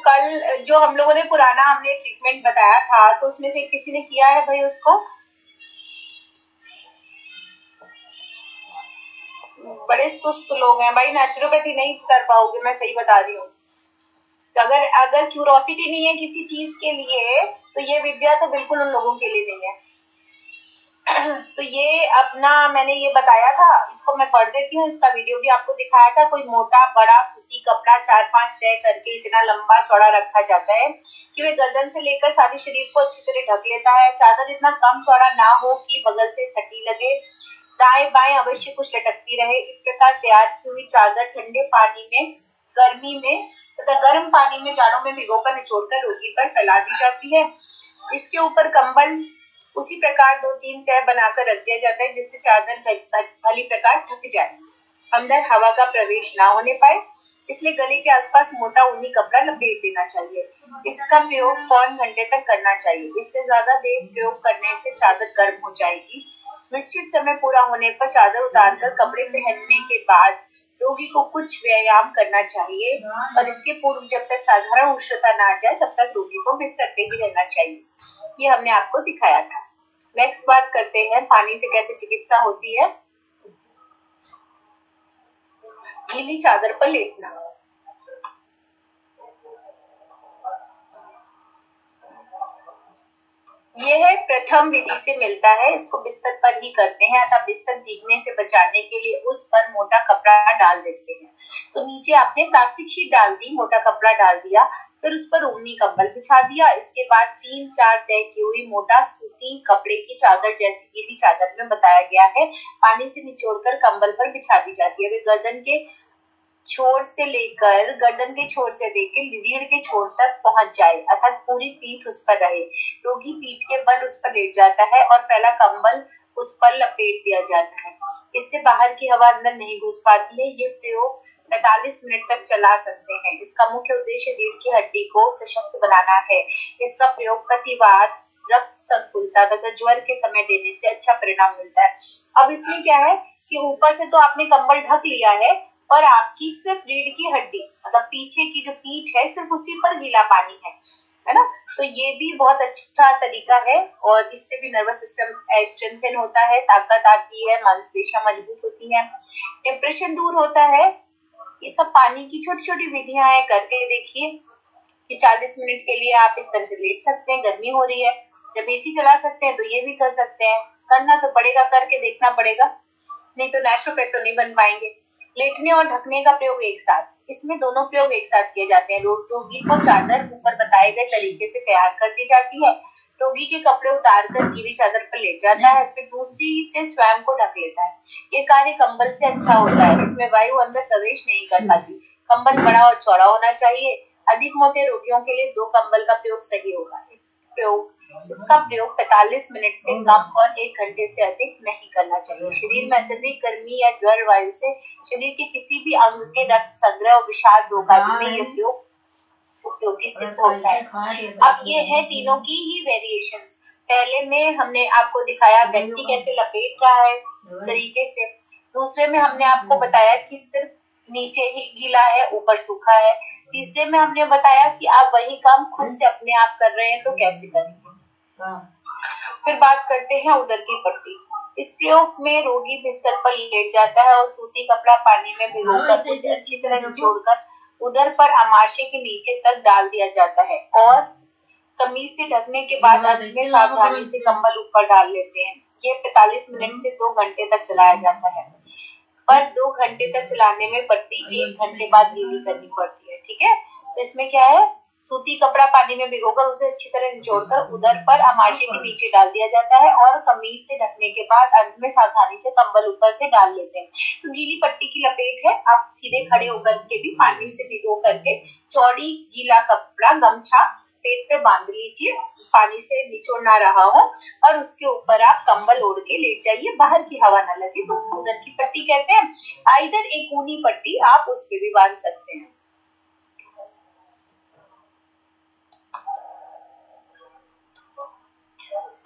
कल जो हम लोगों ने पुराना हमने ट्रीटमेंट बताया था, तो उसमें से किसी ने किया है भाई उसको? बड़े सुस्त लोग हैं भाई, नेचुरोपैथी नहीं कर पाओगे, मैं सही बता रही हूँ। तो अगर क्यूरोसिटी नहीं है किसी चीज के लिए, तो ये विद्या तो बिल्कुल उन लोगों के लिए नहीं है। तो ये अपना मैंने ये बताया था, इसको मैं पढ़ देती हूँ, इसका वीडियो भी आपको दिखाया था। कोई मोटा बड़ा सूती कपड़ा 4-5 तय करके इतना लंबा चौड़ा रखा जाता है कि वे गर्दन से लेकर सारे शरीर को अच्छी तरह ढक लेता है। चादर इतना कम चौड़ा ना हो कि बगल से सटी लगे, दाएं बाएं अवश्य कुछ लटकती रहे। इस प्रकार तैयार की हुई चादर ठंडे पानी में गर्मी में तथा गर्म पानी में जाड़ों में भिगोकर निचोड़कर रोगी पर फैला दी जाती है। इसके ऊपर कंबल उसी प्रकार 2-3 तह बनाकर रख दिया जाता है, जिससे चादर भली प्रकार ढक जाए, अंदर हवा का प्रवेश ना होने पाए। इसलिए गले के आसपास मोटा ऊनी कपड़ा लपेट देना चाहिए। इसका प्रयोग पौन घंटे तक करना चाहिए। इससे ज्यादा देर प्रयोग करने से चादर गर्म हो जाएगी। निश्चित समय पूरा होने पर चादर उतारकर कपड़े पहनने के बाद रोगी को कुछ व्यायाम करना चाहिए, और इसके पूर्व जब तक साधारण उष्णता ना आ जाए तब तक रोगी को बिस्तर पे ही रहना चाहिए। ये हमने आपको दिखाया था। नेक्स्ट बात करते हैं, पानी से कैसे चिकित्सा होती है। गीली चादर पर लेटना। यह प्रथम विधि से मिलता है, इसको बिस्तर पर ही करते हैं, अतः बिस्तर भीगने से बचाने के लिए उस पर मोटा कपड़ा डाल देते हैं। तो नीचे आपने प्लास्टिक शीट डाल दी, मोटा कपड़ा डाल दिया, फिर उस पर ऊनी कंबल बिछा दिया। इसके बाद 3-4 तय की हुई मोटा सूती कपड़े की चादर, जैसी गीली चादर में बताया गया है, पानी से निचोड़कर कंबल पर बिछा दी जाती है। वे गर्दन के छोर से लेकर रीढ़ के छोर तक पहुंच जाए, अर्थात पूरी पीठ उस पर रहे। रोगी पीठ के बल उस पर लेट जाता है और पहला कंबल उस पर लपेट दिया जाता है। इससे बाहर की हवा अंदर नहीं घुस पाती है। ये प्रयोग 45 मिनट तक चला सकते हैं। इसका मुख्य उद्देश्य रीढ़ की हड्डी को सशक्त बनाना है। इसका प्रयोग कटिवात, रक्त संकुलता तथा ज्वर के समय देने से अच्छा परिणाम मिलता है। अब इसमें क्या है कि ऊपर से तो आपने कंबल ढक लिया है, और आपकी सिर्फ रीढ़ की हड्डी मतलब पीछे की जो पीठ है, सिर्फ उसी पर गीला पानी है ना। तो ये भी बहुत अच्छा तरीका है, और इससे भी नर्वस सिस्टम स्ट्रेंथन होता है, ताकत आती है, मांसपेशियां मजबूत होती हैं, डिप्रेशन दूर होता है। ये सब पानी की छोटी छोटी विधियां हैं, करके देखिए कि 40 मिनट के लिए आप इस तरह से लेट सकते हैं। गर्मी हो रही है, जब एसी चला सकते हैं तो ये भी कर सकते हैं। करना तो पड़ेगा, करके देखना पड़ेगा, नहीं तो नेचुरोपैथ तो नहीं बन पाएंगे। लेटने और ढकने का प्रयोग एक साथ, इसमें दोनों प्रयोग एक साथ किए जाते हैं। रोगी को चादर ऊपर बताए गए तरीके से तैयार कर दी जाती है। रोगी के कपड़े उतारकर गीली चादर पर लेट जाता है, फिर दूसरी से स्वयं को ढक लेता है। ये कार्य कंबल से अच्छा होता है, इसमें वायु अंदर प्रवेश नहीं कर पाती। कंबल बड़ा और चौड़ा होना चाहिए। अधिक मोटे रोगियों के लिए 2 कंबल का प्रयोग सही होगा। इसका प्रयोग 45 मिनट से कम और 1 घंटे से अधिक नहीं करना चाहिए। शरीर में अत्यधिक गर्मी या ज्वर वायु से शरीर के किसी भी अंग के रक्त संग्रह और विषाद रोग आदि में यह प्रयोग उपयोगी सिद्ध होता है। अब ये है तीनों की ही वेरिएशंस। पहले में हमने आपको दिखाया व्यक्ति कैसे लपेट रहा है तरीके से। दूसरे में हमने आपको बताया कि सिर्फ नीचे ही गीला है, ऊपर सूखा है। तीसरे में हमने बताया कि आप वही काम खुद से अपने आप कर रहे हैं तो कैसे करेंगे। फिर बात करते हैं उदर की पट्टी। इस प्रयोग में रोगी बिस्तर पर लेट जाता है और सूती कपड़ा पानी में भिगोकर उसे अच्छी तरह निचोड़कर उदर पर आमाशय के नीचे तक डाल दिया जाता है, और कमीज से ढकने के बाद अंत में सावधानी से कंबल ऊपर डाल लेते हैं। ये 45 मिनट से 2 घंटे तक चलाया जाता है, पर 2 घंटे तक चलाने में पट्टी 1 घंटे बाद गीली करनी पड़ती है। ठीक है, तो इसमें क्या है, सूती कपड़ा पानी में भिगोकर उसे अच्छी तरह निचोड़कर उदर पर आमाशय के नीचे डाल दिया जाता है, और कमीज से ढकने के बाद अंत में सावधानी से कंबल ऊपर से डाल लेते हैं। तो गीली पट्टी की लपेट है, आप सीधे खड़े होकर के भी पानी से भिगो करके चौड़ी गीला कपड़ा गमछा पेट पे बांध लीजिए, पानी से निचोड़ ना रहा हो, और उसके ऊपर आप कंबल ओढ़ के लेट जाइए, बाहर की हवा न लगे, तो उसको उदर की पट्टी कहते हैं। आइदर एक ऊनी पट्टी आप उस पे भी बांध सकते हैं।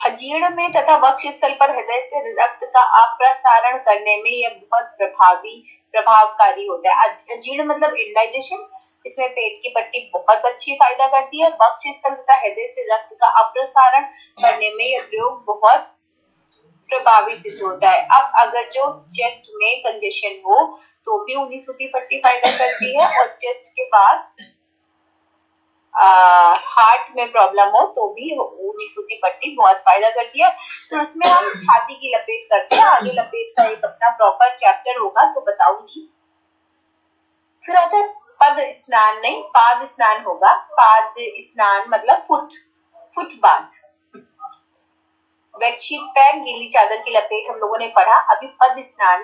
अजीर्ण में तथा वक्ष स्थल पर हृदय से रक्त का अप्रसारण करने में यह बहुत प्रभावकारी होता है। अजीर्ण मतलब इंडाइजेशन, इसमें पेट की पट्टी बहुत अच्छी फायदा करती है। वक्ष स्थल तथा हृदय से रक्त का अप्रसारण करने में यह प्रयोग बहुत प्रभावी सिद्ध होता है। अब अगर जो चेस्ट में कंजेशन हो तो भी ऊनी सूती पट्टी फायदा करती है, और चेस्ट के बाद हार्ट में प्रॉब्लम हो तो भी ऊनी सूती पट्टी बहुत फायदा करती है। तो उसमें हम छाती की लपेट करते हैं, आगे लपेट का एक अपना प्रॉपर चैप्टर होगा तो बताऊंगी। फिर आता है पद स्नान, नहीं पाद स्नान होगा। पाद स्नान मतलब फुट बाथ। बेडशीट पे गीली चादर की लपेट हम लोगों ने पढ़ा। अभी पाद स्नान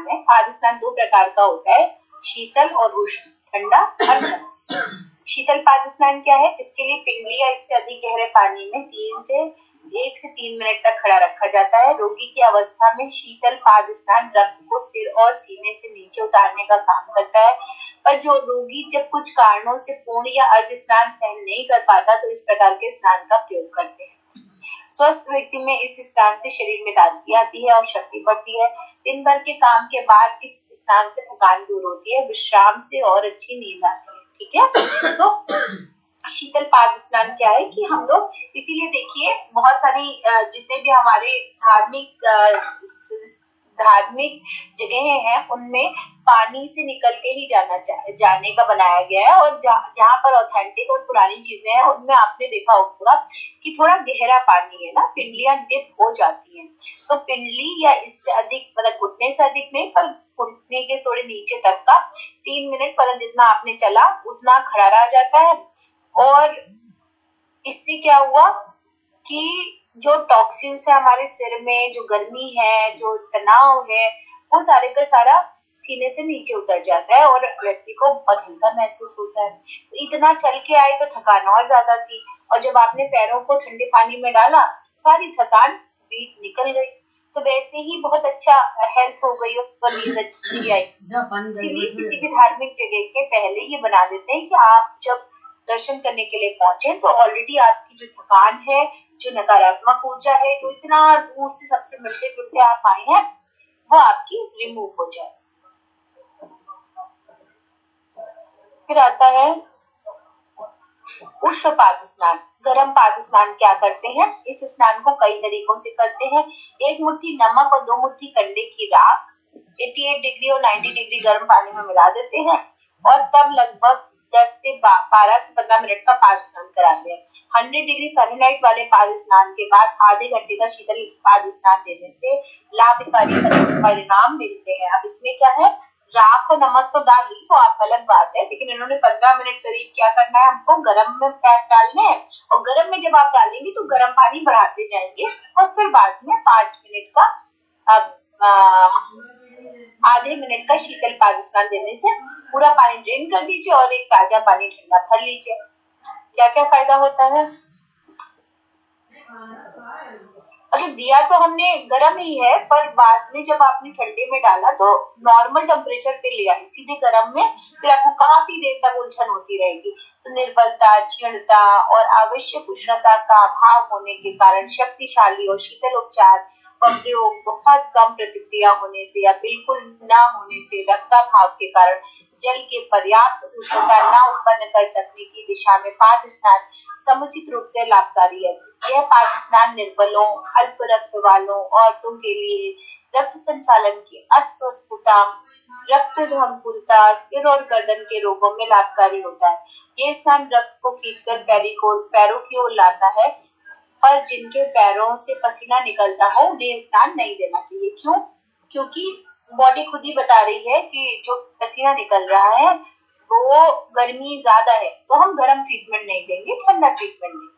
है। पाद स्नान दो प्रकार का होता है, शीतल और उष्ण, ठंडा और गर्म। शीतल पाद स्नान क्या है? इसके लिए पिंडली या इससे अधिक गहरे पानी में 1 से 3 मिनट तक खड़ा रखा जाता है। रोगी की अवस्था में शीतल पाद स्नान रक्त को सिर और सीने से नीचे उतारने का काम करता है। पर जो रोगी जब कुछ कारणों से पूर्ण या अर्ध स्नान सहन नहीं कर पाता तो इस प्रकार के स्नान का प्रयोग करते हैं। स्वस्थ व्यक्ति में इस स्नान से शरीर में ताजगी आती है और शक्ति बढ़ती है। दिन भर के काम के बाद इस स्नान से थकान दूर होती है, विश्राम से और अच्छी नींद आती है। ठीक है, तो शीतल पाद स्नान क्या है कि हम लोग, इसीलिए देखिए बहुत सारी जितने भी हमारे धार्मिक जगह हैं उनमें पानी से निकल के ही जाने का बनाया गया है। और जहाँ पर ऑथेंटिक और पुरानी चीजें हैं उनमें आपने देखा होगा कि थोड़ा गहरा पानी है ना, पिंडलियां डिप हो जाती हैं। तो पिंडली या इससे अधिक, मतलब घुटने से अधिक नहीं पर घुटने के थोड़े नीचे तक का 3 मिनट, मतलब जितना आपने चला उतना खड़ा रह जाता है। और इससे क्या हुआ कि जो टॉक्सिन्स है हमारे सिर में, जो गर्मी है, जो तनाव है, वो सारे का सारा सीने से नीचे उतर जाता है और व्यक्ति को बहुत हल्का महसूस होता है। तो इतना चल के आए तो थकान और ज्यादा थी, और जब आपने पैरों को ठंडे पानी में डाला सारी थकान भी निकल गई। तो वैसे ही बहुत अच्छा हेल्थ हो गई और नींद अच्छी आई। इसीलिए किसी भी धार्मिक जगह के पहले ये बना देते हैं कि आप जब दर्शन करने के लिए पहुंचे तो ऑलरेडी आपकी जो थकान है, जो नकारात्मक ऊर्जा है, जो इतना दूर से सबसे मिलते जुलते आप आए हैं, वो आपकी रिमूव हो जाए। फिर आता है उष्ण पाद स्नान। गर्म पाद स्नान क्या करते हैं? इस स्नान को कई तरीकों से करते हैं। 1 मुट्ठी नमक और 2 मुट्ठी कंडे की राख 88 डिग्री और 90 डिग्री गर्म पानी में मिला देते हैं और तब लगभग 10 से 12 से 15 मिनट का पाद स्नान कराते हैं। 100 डिग्री फ़ारेनहाइट वाले पाद स्नान के बाद आधे घंटे का शीतल पाद स्नान देने से लाभकारी परिणाम मिलते हैं। अब इसमें क्या है, राख और नमक तो डाल ली तो आप अलग बात है, लेकिन इन्होंने 15 मिनट करीब क्या करना है, हमको गर्म में पैर डालने हैं और गर्म में जब आप डालेंगे तो गर्म पानी बढ़ाते जाएंगे और फिर बाद में 5 मिनट का आधे मिनट का शीतल पाद स्नान देने से पूरा पानी ड्रेन कर दीजिए और एक ताजा पानी ठंडा कर लीजिए। क्या क्या फायदा होता है? अच्छा, दिया तो हमने गर्म ही है, पर बाद में जब आपने ठंडे में डाला तो नॉर्मल टेम्परेचर पे लिया है, सीधे गर्म में, फिर आपको काफी देर तक उलझन होती रहेगी। तो निर्बलता, क्षीणता और आवश्यक उष्णता का अभाव होने के कारण शक्तिशाली और शीतल उपचार का प्रयोग बहुत कम प्रतिक्रिया होने से या बिल्कुल न होने से रक्ताभाव के कारण जल के पर्याप्त उष्णता न उत्पन्न कर सकने की दिशा में पाद स्नान समुचित रूप से लाभकारी है। यह पाद स्नान निर्बलों, अल्प रक्त वालों, औरतों के लिए रक्त संचालन की अस्वस्थता, रक्त झंकुलता, सिर और गर्दन के रोगों में लाभकारी होता है। ये स्नान रक्त को खींचकर पैरों की ओर लाता है, पर जिनके पैरों से पसीना निकलता हो उन्हें स्नान नहीं देना चाहिए। क्यों? क्योंकि बॉडी खुद ही बता रही है कि जो पसीना निकल रहा है वो गर्मी ज्यादा है, तो हम गर्म ट्रीटमेंट नहीं देंगे, ठंडा ट्रीटमेंट देंगे।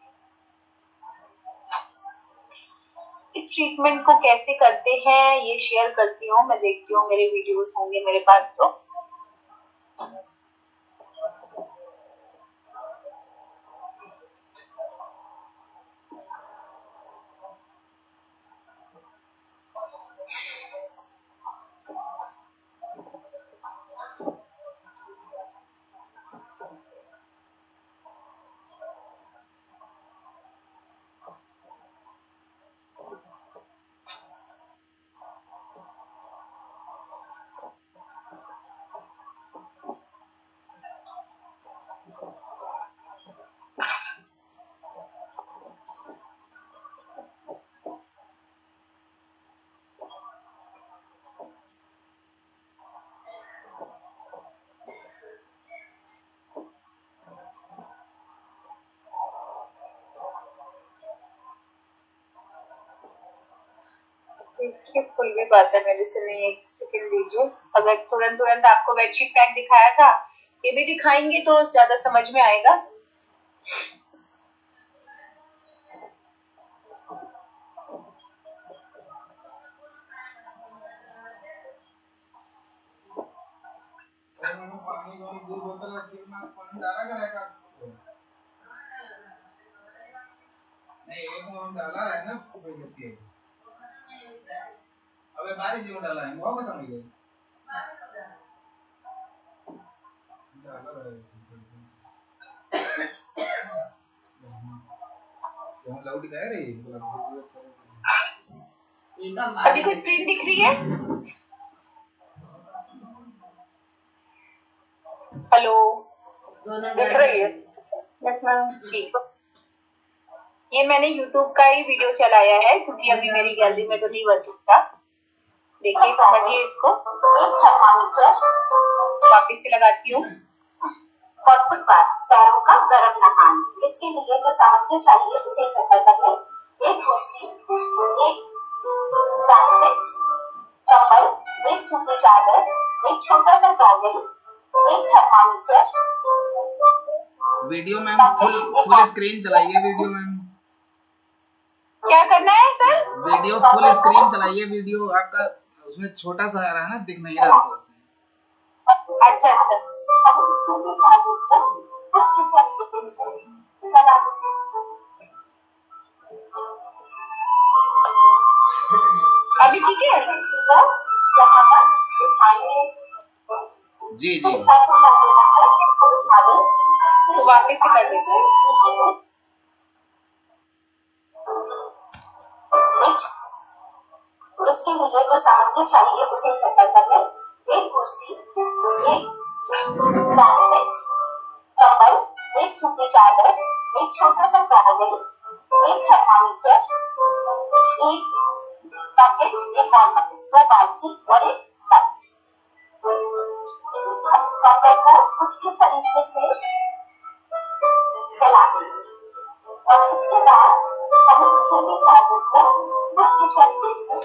इस ट्रीटमेंट को कैसे करते हैं ये शेयर करती हूँ, मैं देखती हूँ मेरे वीडियोस होंगे मेरे पास तो। देखिए खुल भी बात है मेरे से नहीं, एक सेकंड दीजिए। अगर तुरंत तुरंत आपको बेडशीट पैक दिखाया था, ये भी दिखाएंगे तो ज्यादा समझ में आएगा। नहीं एक में डाला है ना, अबे बारिश क्यों डाला है वो बता मुझे। लाउड कह रही सभी को स्क्रीन दिख रही है? हेलो, दिख रही है? ठीक, ये मैंने YouTube का ही वीडियो चलाया है क्योंकि अभी मेरी गैलरी में तो नहीं बच सकता। देखिए समझिए इसको। वापिस से लगाती हूँ। फुट बात, पैरों का गर्म नहान, इसके लिए जो सामग्री चाहिए उसे इकट्ठा कर लें। एक कुर्सी, एक ब्लैंकेट, कंबल, एक सूती चादर, एक छोटा सा टॉवेल, एक thermometer. Video ma'am full screen चलाइए। वीडियो मैम क्या करना है सर? वीडियो फुल स्क्रीन चलाइए। वीडियो आपका उसमें छोटा सा आ रहा है ना, दिख नहीं रहा है। अच्छा अच्छा, अभी ठीक है? जी जी, तो वापिस से कर देते हैं। इसके लिए जो सामग्री चाहिए उसे इकट्ठा कर लें। एक कुर्सी, एक ब्लैंकेट, कंबल, एक सूती चादर, एक छोटा सा टॉवेल, एक थर्मामीटर, एक बकेट, एक और बकेट, 2 बाल्टी और एक टब। कंबल को कुछ इस तरीके से फैला दें और इसके बाद हमें सूती चादर को कुछ इस तरीके से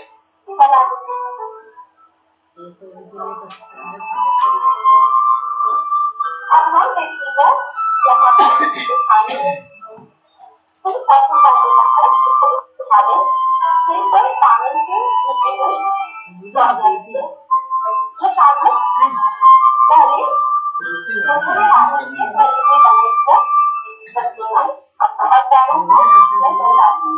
फैला दें। अब हम व्यक्तिगत यहाँ पर बिछाने कुछ पैटर्न कर देना है, इसको बिछा दें। सिर पर पानी से निकली हुई जो चादर पहले पानी से भरी हुई बकेट को रखते हैं और पैरों को इसमें डुबा दें।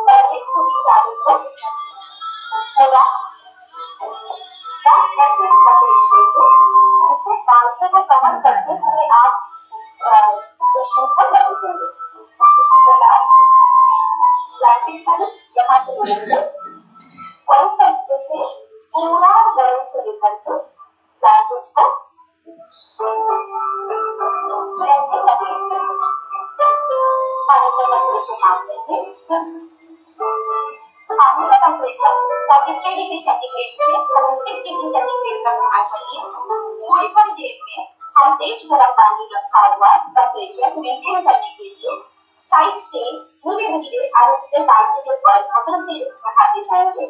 पहले सूती चादर को पूरा जैसे लपेट देंगे, जिससे बाल्टी को कवर करते हुए आप पेशेंट को लपेटेंगे। इसी प्रकार ब्लैंकेट को यहाँ से लेंगे और इस तरीके से पूरा बैल से लेकर के ब्लैंकेट को ऐसे लपेट देंगे। पानी का टेम्परेचर नाप देंगे। पानी का टेम्परेचर 43 डिग्री सेंटीग्रेड से 36 डिग्री सेंटीग्रेड तक होना चाहिए। थोड़ी थोड़ी देर में हम तेज गरम पानी रखा हुआ टेम्परेचर मेंटेन करने के लिए साइड से धीरे धीरे आहिस्ते बाल्टी के ऊपर बटन से बढ़ाते जाएंगे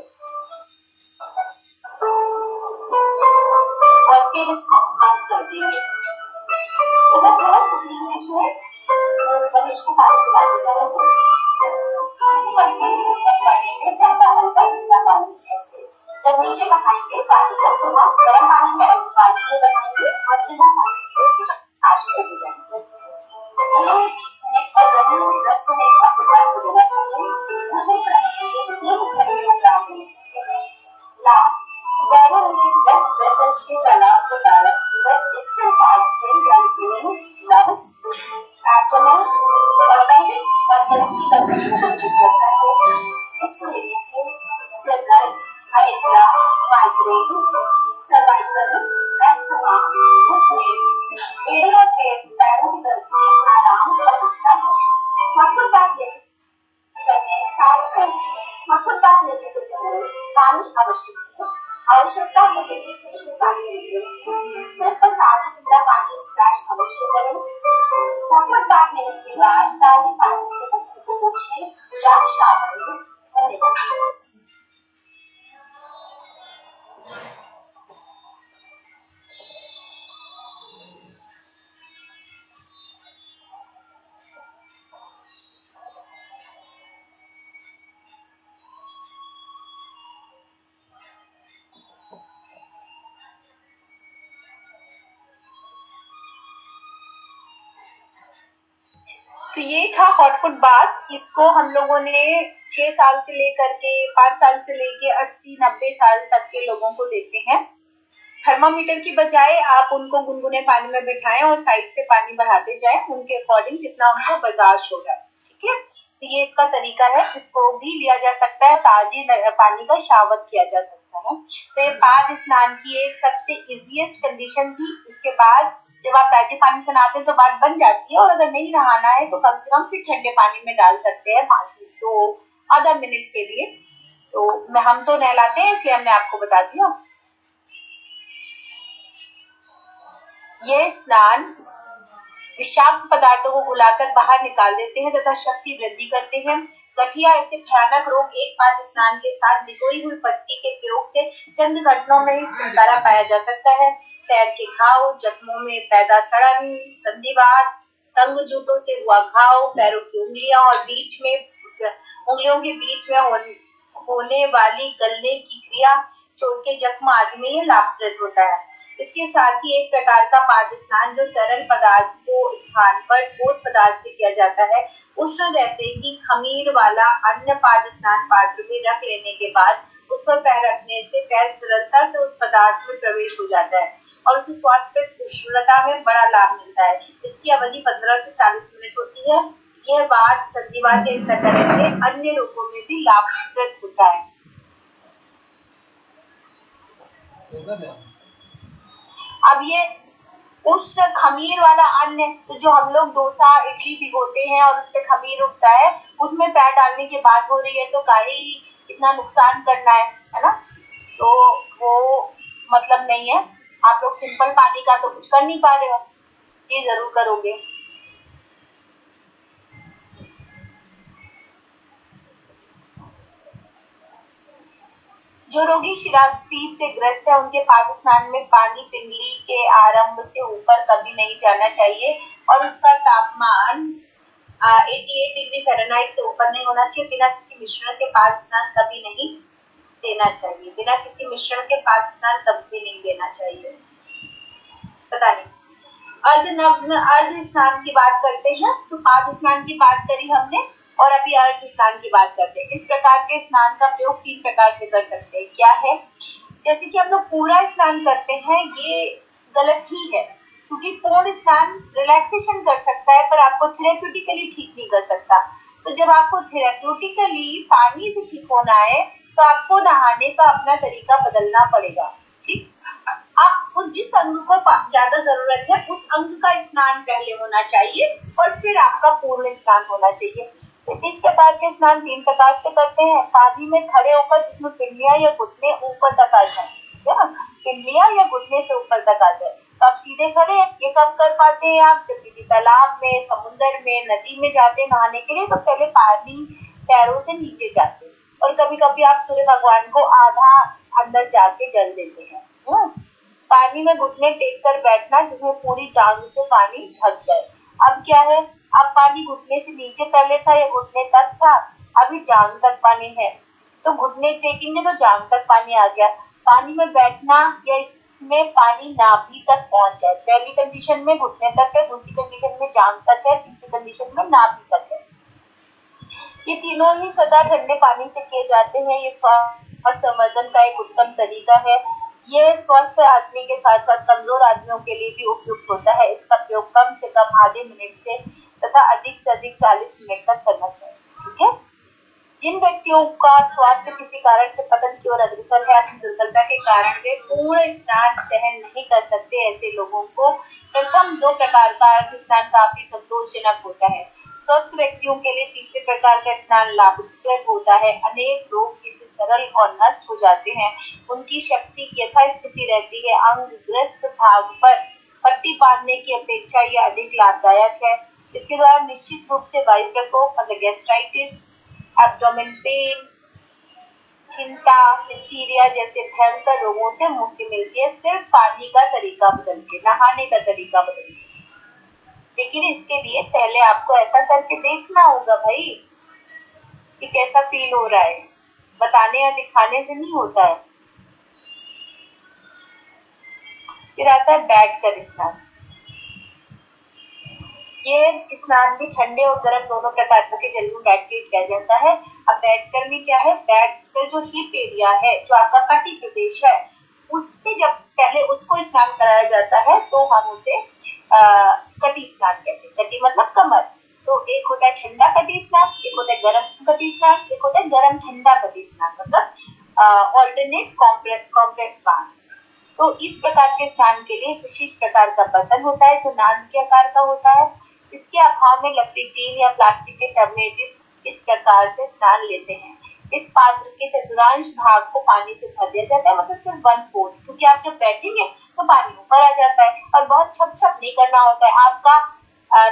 और फिर इसको बंद कर देंगे। इंग्लिश में मनुष्य को पानी पिलाते जाएंगे। जब नीचे बढ़ाएंगे पानी को तो हम गर्म पानी में बाल्टी में बढ़ाएंगे और बिना पानी से आश करते जाएंगे। 20 मिनट और जमीन में 10 मिनट का फुटबाल को देना चाहिए। मुझे करने के 3 घंटे उपराम दे सकते हैं। लाभ पैरों में ब्लड वेसल्स के फैलाव को ब्लड डिस्टल पार्ट से यानी ब्रेन, लंग्स, एब्डोमेन और पेल्विक ऑर्गन्स की कंजेशन को दूर करता है। इसको लेने से सिर दर्द, अनिद्रा, माइग्रेन, सर्वाइकल, अस्थमा, घुटने, एड़ी और पैरों के दर्द में आराम पहुंचता है। फुटबाथ समय 7 घंटे। फुटबाथ लेने से पहले पानी आवश्यक है। आवश्यकता है कि बीच में पानी लीजिए। सिर पर ताजा ठंडा पानी स्प्लैश अवश्य करें। हॉट बाथ लेने के बाद ताजे पानी से बदन को पोंछें या शावर लें। धन्यवाद। तो ये था हॉट फुट बाथ। इसको हम लोगों ने 6 साल से लेकर के 5 साल से लेके 80-90 साल तक के लोगों को देते हैं। थर्मामीटर की बजाय आप उनको गुनगुने पानी में बिठाएं और साइड से पानी बढ़ाते जाएं उनके अकॉर्डिंग जितना उनको बर्दाश्त हो रहा है। ठीक है, तो ये इसका तरीका है। इसको भी लिया जा सकता है, ताजे पानी का शावर किया जा सकता है। तो ये पाद स्नान की एक सबसे इजीएस्ट कंडीशन थी। इसके बाद जब आप ताजे पानी से नहाते हैं तो बात बन जाती है, और अगर नहीं नहाना है तो कम से कम फिर ठंडे पानी में डाल सकते हैं 5 मिनट तो आधा मिनट के लिए। तो हम तो नहलाते हैं इसलिए हमने आपको बता दिया। ये स्नान विषाक्त पदार्थों को घुलाकर बाहर निकाल देते हैं तथा शक्ति वृद्धि करते हैं। गठिया ऐसे भयानक रोग एक पाद स्नान के साथ भिगोई हुई पट्टी के प्रयोग से चंद घंटों में ही छुटकारा पाया जा सकता है। पैर के घाव, जख्मों में पैदा सड़न, संधिवात, तंग जूतों से हुआ घाव, पैरों की उंगलियों के बीच में होने वाली गलने की क्रिया, चोट के जख्म आदि में यह लाभप्रद होता है। इसके साथ ही एक प्रकार का पाद स्नान जो तरल पदार्थ को स्थान पर ठोस पदार्थ से किया जाता है, उष्ण रहते ही खमीर वाला अन्य पाद स्नान पात्र में रख लेने के बाद उस पर पैर रखने से पैर सरलता से उस पदार्थ में प्रवेश हो जाता है और उसे स्वास्थ्य उष्णता में बड़ा लाभ मिलता है। इसकी अवधि 15 से 40 मिनट होती है। यह बात संधिवात के इस तरह के अन्य रोगों में भी लाभप्रद होता है। अब ये उष्ण खमीर वाला अन्न, तो जो हम लोग डोसा इडली भिगोते हैं और उसपे खमीर उठता है, उसमें पैर डालने की बात हो रही है, तो काहे ही इतना नुकसान करना है ना। तो वो मतलब नहीं है। आप लोग सिंपल पानी का तो कुछ कर नहीं पा रहे हो, ये जरूर करोगे। जो रोगी शिरास्पीड से ग्रस्त है उनके पाद स्नान में पानी पिंगली के आरंभ से ऊपर कभी नहीं जाना चाहिए और उसका तापमान 88 डिग्री फ़ारेनहाइट से ऊपर नहीं होना चाहिए। बिना किसी मिश्रण के पाद स्नान कभी नहीं देना चाहिए। बिना किसी मिश्रण के पाद स्नान कभी नहीं देना चाहिए। पता नहीं। अर्ध स्नान की बात करते हैं। तो पाद स्नान की बात करी हमने और अभी अर्ध स्नान की बात करते हैं। इस प्रकार के स्नान का प्रयोग 3 प्रकार से कर सकते हैं। क्या है? जैसे कि हम लोग पूरा स्नान करते हैं, ये गलत ही है, क्योंकि पूर्ण स्नान रिलैक्सेशन कर सकता है पर आपको थेरेप्यूटिकली ठीक नहीं कर सकता। तो जब आपको थेरेप्यूटिकली पानी से ठीक होना है तो आपको नहाने का अपना तरीका बदलना पड़ेगा। ठीक, आपको जिस अंग को ज्यादा जरूरत है उस अंग का स्नान पहले होना चाहिए और फिर आपका पूर्ण स्नान होना चाहिए। तो इस प्रकार के स्नान 3 प्रकार से करते हैं। पानी में खड़े होकर जिसमें पिंडलियां या घुटने ऊपर तक आ जाए, पिंडलियां या घुटने से ऊपर तक आ जाए, तो आप सीधे खड़े हैं। ये कब कर पाते हैं आप? जब किसी तालाब में, समुद्र में, नदी में जाते नहाने के लिए, तो पहले पानी पैरों से नीचे जाते हैं और कभी कभी आप सूर्य भगवान को आधा अंदर जाके जल देते हैं। पानी में घुटने टेक कर बैठना जिसमें पूरी जांघ से पानी ढक जाए। अब क्या है, अब पानी घुटने से नीचे पहले था या घुटने तक था, अभी जांघ तक पानी है, तो घुटने टेकेंगे तो जांघ तक पानी आ गया। पानी में बैठना या इसमें पानी नाभि तक पहुंच जाए। पहली कंडीशन में घुटने तक है, दूसरी कंडीशन में जांघ तक है, तीसरी कंडीशन में नाभि तक है। ये तीनों ही सदा ठंडे पानी से किए जाते हैं। ये स्वास्थ्य संवर्धन का एक उत्तम तरीका है। ये स्वस्थ आदमी के साथ साथ कमजोर आदमियों के लिए भी उपयुक्त होता है। इसका प्रयोग कम से कम आधे मिनट से तथा अधिक से अधिक 40 मिनट तक करना चाहिए। ठीक है। जिन व्यक्तियों का स्वास्थ्य किसी कारण से पतन की ओर अग्रसर है, अपनी दुर्बलता के कारण वे पूर्ण स्नान सहन नहीं कर सकते, ऐसे लोगों को प्रथम 2 प्रकार का अर्ध स्नान काफी संतोषजनक होता है। स्वस्थ व्यक्तियों के लिए तीसरे प्रकार का स्नान लाभप्रद होता है। अनेक लोग इससे सरल और नष्ट हो जाते हैं। उनकी शक्ति यथास्थिति रहती है। अंगग्रस्त भाग पर पट्टी बांधने की अपेक्षा यह अधिक लाभदायक है। इसके द्वारा निश्चित रूप से वायु प्रकोप, अगर गैस्ट्राइटिस, एब्डोमेन पेन, चिंता, हिस्टीरिया जैसे भयंकर रोगों से मुक्ति मिलती है सिर्फ पानी का तरीका बदल के, नहाने का तरीका बदल के। लेकिन इसके लिए पहले आपको ऐसा करके देखना होगा भाई कि कैसा फील हो रहा है, बताने या दिखाने से नहीं होता है। फिर आता है बैठ कर स्नान। ये स्नान भी ठंडे और गर्म दोनों प्रकार के जल में बैठ के किया जाता है। अब बैठकर में क्या है, बैठकर जो हिप एरिया है, जो आपका कटी प्रदेश है, उसमें जब पहले उसको स्नान कराया जाता है तो हम उसे कटी स्नान कहते हैं। कटी मतलब कमर। तो एक होता है ठंडा कटी स्नान, एक होता है गर्म कटी स्नान, एक होता है गर्म ठंडा कटी स्नान, मतलब ऑल्टरनेट कॉम्प्रेस बाथ। तो इस प्रकार के स्नान के लिए विशेष प्रकार का बर्तन होता है जो नाद के आकार का होता है। इसके अभाव में लकड़ी, टीन या प्लास्टिक के टब में भी इस प्रकार से स्नान लेते हैं। इस पात्र के चतुर्थांश भाग को पानी से भर दिया जाता है, मतलब सिर्फ 1/4, क्योंकि आप जब बैठेंगे तो पानी ऊपर आ जाता है और बहुत छप छप नहीं करना होता है। आपका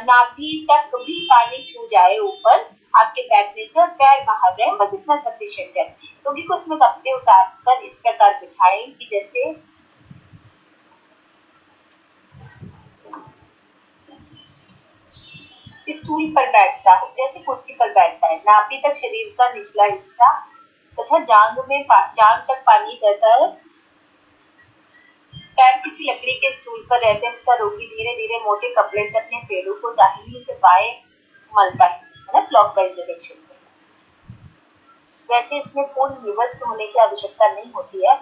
नाभि तक भी पानी छू जाए ऊपर आपके बैठने से और पैर बाहर रहे, बस इतना सफिशिएंट है। क्योंकि कुछ में कपड़े उतार कर इस प्रकार बिठाएं कि जैसे स्टूल पर बैठता है, जैसे कुर्सी पर बैठता है। नाभि तक शरीर का निचला हिस्सा तथा जांग तक पानी रहता है। पैर किसी लकड़ी के स्टूल पर रहते हैं तथा रोगी धीरे धीरे मोटे कपड़े से अपने पैरों को दाहिनी से बाएं मलता है ना, क्लॉकवाइज डायरेक्शन में। वैसे इसमें पूर्ण विवश होने की आवश्यकता नहीं होती है।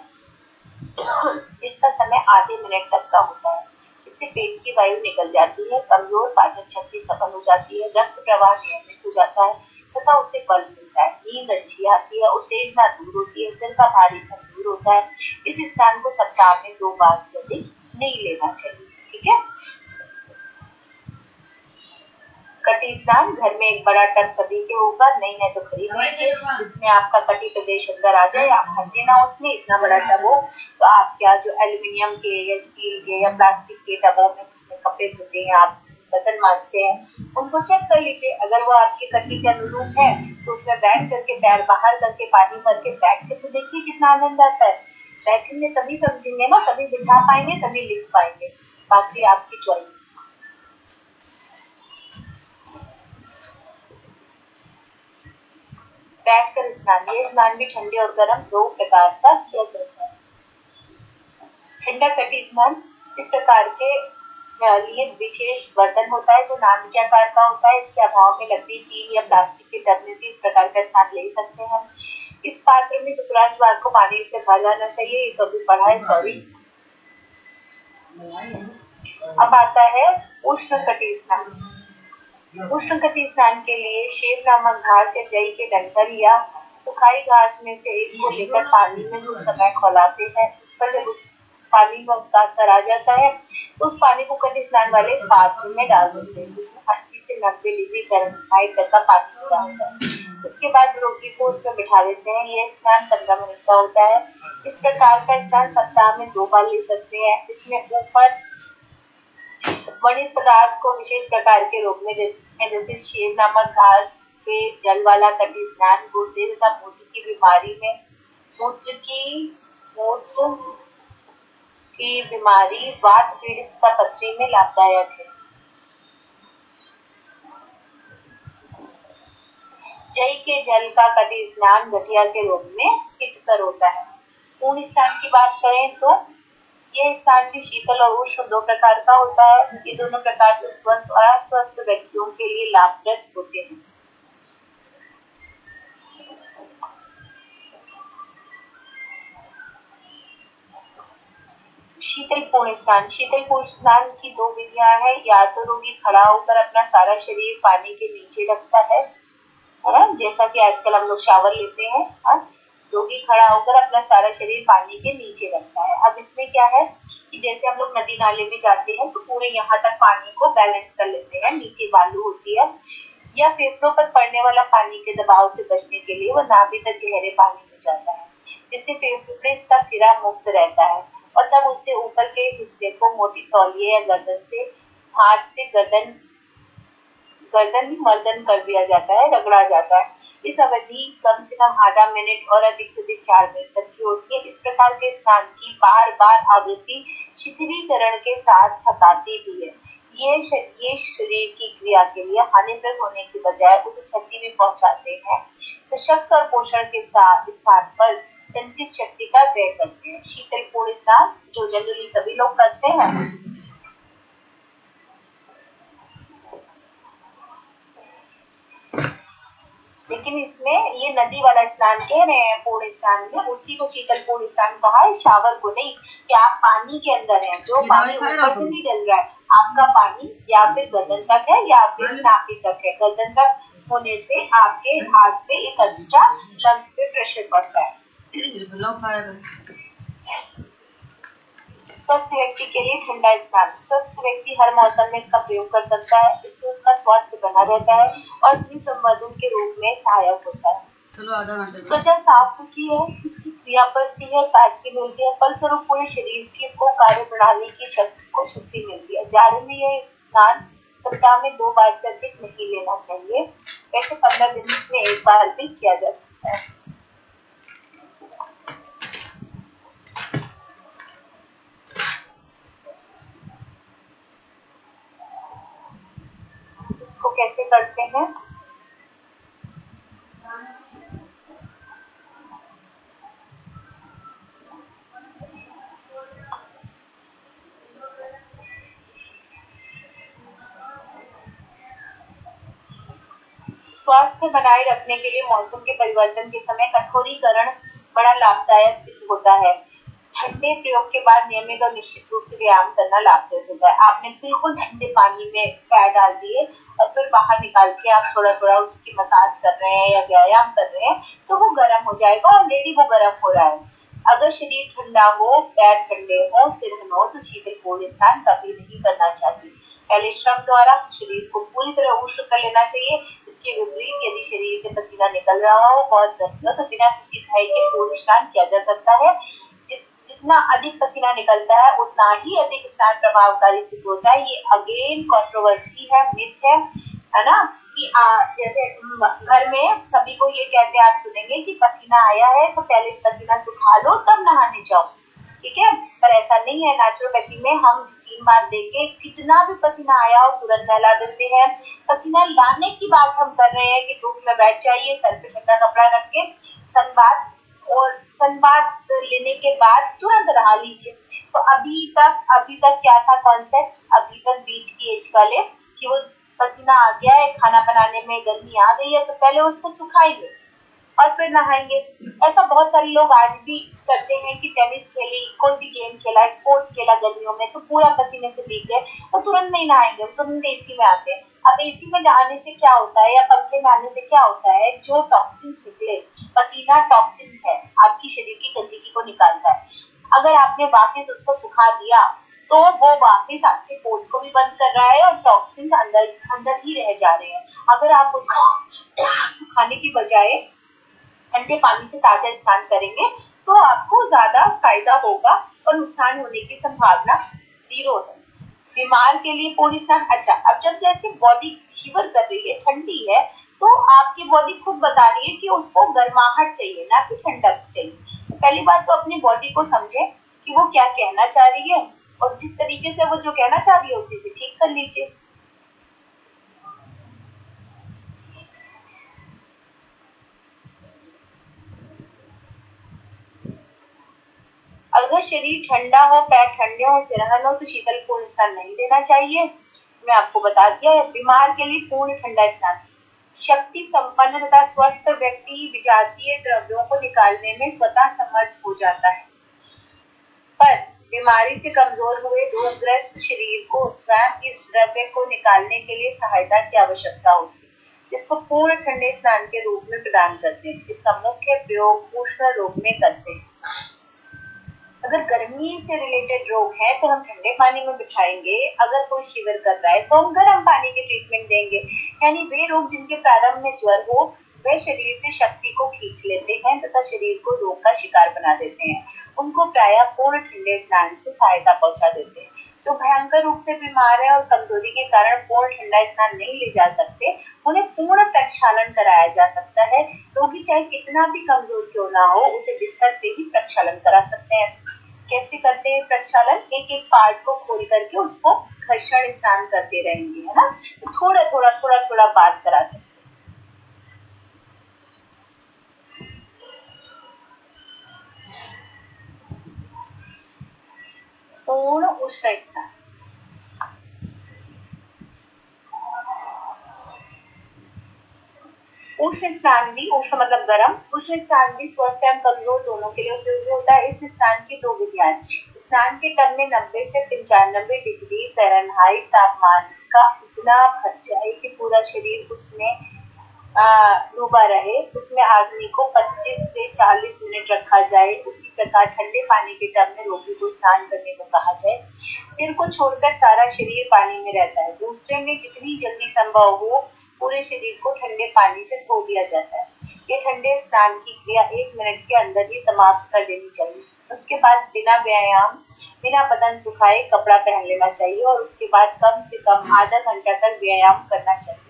इसका समय आधे मिनट तक का होता है। इससे पेट की वायु निकल जाती है, कमजोर पाचन शक्ति सफल हो जाती है, रक्त प्रवाह नियमित हो जाता है तथा उसे बल मिलता है, नींद अच्छी आती है, उत्तेजना दूर होती है, सिर का भारीपन दूर होता है। इस स्नान को सप्ताह में 2 बार से अधिक नहीं लेना चाहिए। ठीक है। कटी स्नान घर में एक बड़ा टब सभी के ऊपर, नहीं है तो खरीद लीजिए, जिसमें आपका कटी प्रदेश अंदर आ जाए। आप फंसे ना उसमें, इतना बड़ा टब हो तो आप क्या जो एल्यूमिनियम के या स्टील के या प्लास्टिक के टबों में जिसमें कपड़े धोते हैं, आप बर्तन मांजते हैं, उनको चेक कर लीजिए। अगर वो आपके कटी के अनुरूप है तो उसमें बैठ करके पैर बाहर करके पानी भर के बैठ के तो देखिए कितना आनंद आता है। बैठेंगे तभी समझेंगे ना, तभी बिठा पाएंगे, तभी लिख पाएंगे। बाकी आपकी चॉइस। बैठकर स्नान, ये स्नान भी ठंडे और गर्म 2 प्रकार का किया जाता है। ठंडा कटी स्नान इस प्रकार के लिए विशेष बर्तन होता है जो नाद के आकार का होता है। इसके अभाव में लकड़ी, टीन या प्लास्टिक के टब में भी इस प्रकार का स्नान ले सकते हैं। इस पात्र में चतुर्थांश भाग को पानी से भर जाना चाहिए, ये कभी पढ़ा है, सॉरी। अब आता है उष्ण कटी स्नान। उष्ण कटी स्नान के लिए शेव नामक घास या जई के डंठल या सुखाई घास में से एक को लेकर पानी में कुछ समय खौलाते हैं। इस पर जब उस पानी में उसका असर आ जाता है तो उस पानी को कटी स्नान वाले पात्र में डाल देते हैं, जिसमें 80 से 90 डिग्री फारेनहाइट तक का पानी भरा होता है। उसके बाद रोगी को उसमें बिठा देते हैं। यह स्नान 15 मिनट का होता है। इस प्रकार का स्नान सप्ताह में 2 बार ले सकते हैं। इसमें ऊपर वर्णित पदार्थ को विशेष प्रकार के रोग में देते हैं, जैसे शेव नामक घास के जल वाला कटी स्नान गुर्दे तथा मूत्र की बीमारी में, मूत्र की बीमारी, वात पीड़ित तथा पथरी में लाभदायक है। जई के जल का कटी स्नान गठिया के रोग में हितकर होता है। पूर्ण स्नान की बात करें तो यह स्नान भी शीतल और उष्ण 2 प्रकार का होता है। ये दोनों प्रकार से स्वस्थ और अस्वस्थ व्यक्तियों के लिए लाभप्रद होते हैं। शीतल पूर्ण स्नान। शीतल पूर्ण स्नान की 2 विधियां हैं। या तो रोगी खड़ा होकर अपना सारा शरीर पानी के नीचे रखता है ना, जैसा कि आजकल हम लोग शावर लेते हैं। रोगी खड़ा होकर अपना सारा शरीर पानी के नीचे रखता है। अब इसमें क्या है कि जैसे हम लोग नदी नाले में जाते हैं तो पूरे यहाँ तक पानी को बैलेंस कर लेते हैं, नीचे बालू होती है, या फेफड़ों पर पड़ने वाला पानी के दबाव से बचने के लिए वो नाभि तक गहरे पानी में जाता है, जिससे फेफड़े का सिरा मुक्त रहता है और तब उससे ऊपर के हिस्से को मोटी तौलिए या गर्दन से हाथ से गर्दन गर्दन भी मर्दन कर दिया जाता है, रगड़ा जाता है। इस अवधि कम से कम आधा मिनट और अधिक से अधिक 4 मिनट तक की होती है। इस प्रकार के स्नान की बार बार आवृत्ति शिथिलीकरण के साथ थकाती भी है। ये शरीर की क्रिया के लिए हानिप्रद होने की बजाय उसे क्षति भी पहुंचाते हैं। सशक्त और पोषण के साथ स्थान पर संचित शक्ति का व्यय करते हैं। शीतल पूर्ण स्नान जो जनरली सभी लोग करते हैं, लेकिन इसमें ये नदी वाला स्नान कह रहे हैं पूर्ण स्नान में, उसी को शीतल पूर्ण स्नान कहा है, शावर को नहीं। कि आप पानी के अंदर हैं, जो पानी ऊपर से नहीं डल रहा है, आपका पानी या फिर गर्दन तक है या फिर नाभि तक है। गर्दन तक होने से आपके हार्ट पे एक एक्स्ट्रा लंग्स पे प्रेशर पड़ता है। स्वस्थ व्यक्ति के लिए ठंडा स्नान। स्वस्थ व्यक्ति हर मौसम में इसका प्रयोग कर सकता है। इससे उसका स्वास्थ्य बना रहता है और स्त्री संवर्धन के रूप में सहायक होता है। त्वचा साफ होती है, इसकी क्रिया बढ़ती है, ताजगी मिलती है, फलस्वरूप पूरे शरीर की को कार्य प्रणाली की शक्ति मिलती है। जाड़े में यह स्नान सप्ताह में 2 बार से अधिक नहीं लेना चाहिए। वैसे 15 दिन में 1 बार भी किया जा सकता है। इसको कैसे करते हैं? स्वास्थ्य बनाए रखने के लिए मौसम के परिवर्तन के समय कठोरीकरण बड़ा लाभदायक सिद्ध होता है। ठंडे प्रयोग के बाद नियमित और निश्चित रूप से व्यायाम करना लाभदायक होता है। आपने बिल्कुल ठंडे पानी में पैर डाल दिए और फिर बाहर निकाल के आप थोड़ा थोड़ा उसकी मसाज कर रहे हैं या व्यायाम कर रहे हैं, तो वो गर्म हो जाएगा। ऑलरेडी वो गर्म हो रहा है। अगर शरीर ठंडा हो, पैर ठंडे हो, सिरहन हो, तो शीतल पूर्ण स्नान कभी नहीं करना चाहिए। पहले श्रम द्वारा शरीर को पूरी तरह उष्ण कर लेना चाहिए। इसके विपरीत यदि शरीर से पसीना निकल रहा हो, बहुत गर्मी हो, तो बिना किसी भय के पूर्ण स्नान किया जा सकता है। जितना अधिक पसीना निकलता है उतना ही अधिक स्नान प्रभावकारी सिद्ध होता है। ये अगेन कंट्रोवर्सी है, मिथ है ना, कि जैसे घर में सभी को ये कहते हैं, आप सुनेंगे कि पसीना आया है तो पहले पसीना सुखा लो तब नहाने जाओ, ठीक है, पर ऐसा नहीं है। नेचुरोपैथी में हम स्टीम बाथ देके कितना भी पसीना आया हो तुरंत नहला देते हैं। पसीना लाने की बात हम कर रहे हैं कि धूप में बैठ जाइए, सर पे ठंडा कपड़ा रख के सनबाथ, और सनबाथ लेने के बाद तुरंत नहा लीजिए। तो अभी तक क्या था कॉन्सेप्ट, अभी तक बीच की एज वाले कि वो पसीना आ गया है, खाना बनाने में गर्मी आ गई है, तो पहले उसको सुखाएंगे और फिर नहाएंगे। ऐसा बहुत सारे लोग आज भी करते हैं कि टेनिस खेली, कोई भी गेम खेला, स्पोर्ट्स खेला गर्मियों में, तो पूरा पसीने से भीग गए और तुरंत नहीं नहाएंगे, तुरंत एसी में आते हैं। अब एसी में जाने से क्या होता है या पंखे में आने से क्या होता है, जो टॉक्सिन निकले, पसीना टॉक्सिन है, आपकी शरीर की गंदगी को निकालता है। अगर आपने वापस उसको सुखा दिया तो वो वापस आपके पोर्स को भी बंद कर रहा है और टॉक्सिन्स अंदर ही रह जा रहे हैं। अगर आप उसको सुखाने की बजाय ठंडे पानी से ताजा स्नान करेंगे तो आपको ज्यादा फायदा होगा और नुकसान होने की संभावना 0 है। बीमार के लिए पूर्ण स्नान। अच्छा, अब जब जैसे बॉडी शिवर कर रही है, ठंडी है, तो आपकी बॉडी खुद बता रही है कि उसको गर्माहट चाहिए, ना कि ठंडक चाहिए। तो पहली बात तो अपनी बॉडी को समझे कि वो क्या कहना चाह रही है और जिस तरीके से वो जो कहना चाह रही है उसी से ठीक कर लीजिए। अगर शरीर ठंडा हो, पैर ठंडे हो, सिरहन हो, तो शीतल पूर्ण स्नान नहीं देना चाहिए। मैं आपको बता दिया है। बीमार के लिए पूर्ण ठंडा स्नान। शक्ति संपन्न तथा स्वस्थ व्यक्ति विजातीय द्रव्यों को निकालने में स्वतः समर्थ हो जाता है, पर बीमारी से कमजोर हुए रोगग्रस्त शरीर को स्वयं इस द्रव्य को निकालने के लिए सहायता की आवश्यकता होती है, जिसको पूर्ण ठंडे स्नान के रूप में प्रदान करते हैं। इसका मुख्य प्रयोग उष्ण रोग में करते हैं। अगर गर्मी से रिलेटेड रोग है तो हम ठंडे पानी में बिठाएंगे। अगर कोई शिविर कर रहा है तो हम गर्म पानी के ट्रीटमेंट देंगे। यानी वे रोग जिनके प्रारंभ में ज्वर हो, वे शरीर से शक्ति को खींच लेते हैं तथा शरीर को रोग का शिकार बना देते हैं। उनको प्रायः पूर्ण ठंडे स्नान से सहायता पहुंचा देते हैं। जो भयंकर रूप से बीमार है और कमजोरी के कारण पूर्ण ठंडा स्नान नहीं ले जा सकते, उन्हें पूर्ण प्रक्षालन कराया जा सकता है। रोगी चाहे कितना भी कमजोर क्यों ना हो, उसे बिस्तर पे ही प्रक्षालन करा सकते हैं। कैसे करते हैं प्रक्षालन? एक एक पार्ट को खोल करके उसको घर्षण स्नान करते रहेंगे, है ना। तो थोड़ा थोड़ा बात करा सकते हैं। पूर्ण उष्ण स्नान, उष्ण स्नान भी, उष्ण मतलब गर्म, उष्ण स्नान भी स्वस्थ एवं कमजोर दोनों के लिए उपयोगी होता है। इस स्नान की दो विधियां हैं। स्नान के टब में 90 से 95 डिग्री फ़ारेनहाइट तापमान का इतना भर जाए कि पूरा शरीर उसमें डूबा रहे। उसमें आदमी को 25 से 40 मिनट रखा जाए। उसी प्रकार ठंडे पानी के टब में रोगी को स्नान करने को कहा जाए। सिर को छोड़कर सारा शरीर पानी में रहता है। दूसरे में जितनी जल्दी संभव हो पूरे शरीर को ठंडे पानी से धो दिया जाता है। ये ठंडे स्नान की क्रिया 1 मिनट के अंदर ही समाप्त कर देनी चाहिए। उसके बाद बिना व्यायाम, बिना बदन सुखाए कपड़ा पहन लेना चाहिए और उसके बाद कम से कम आधा घंटा तक व्यायाम करना चाहिए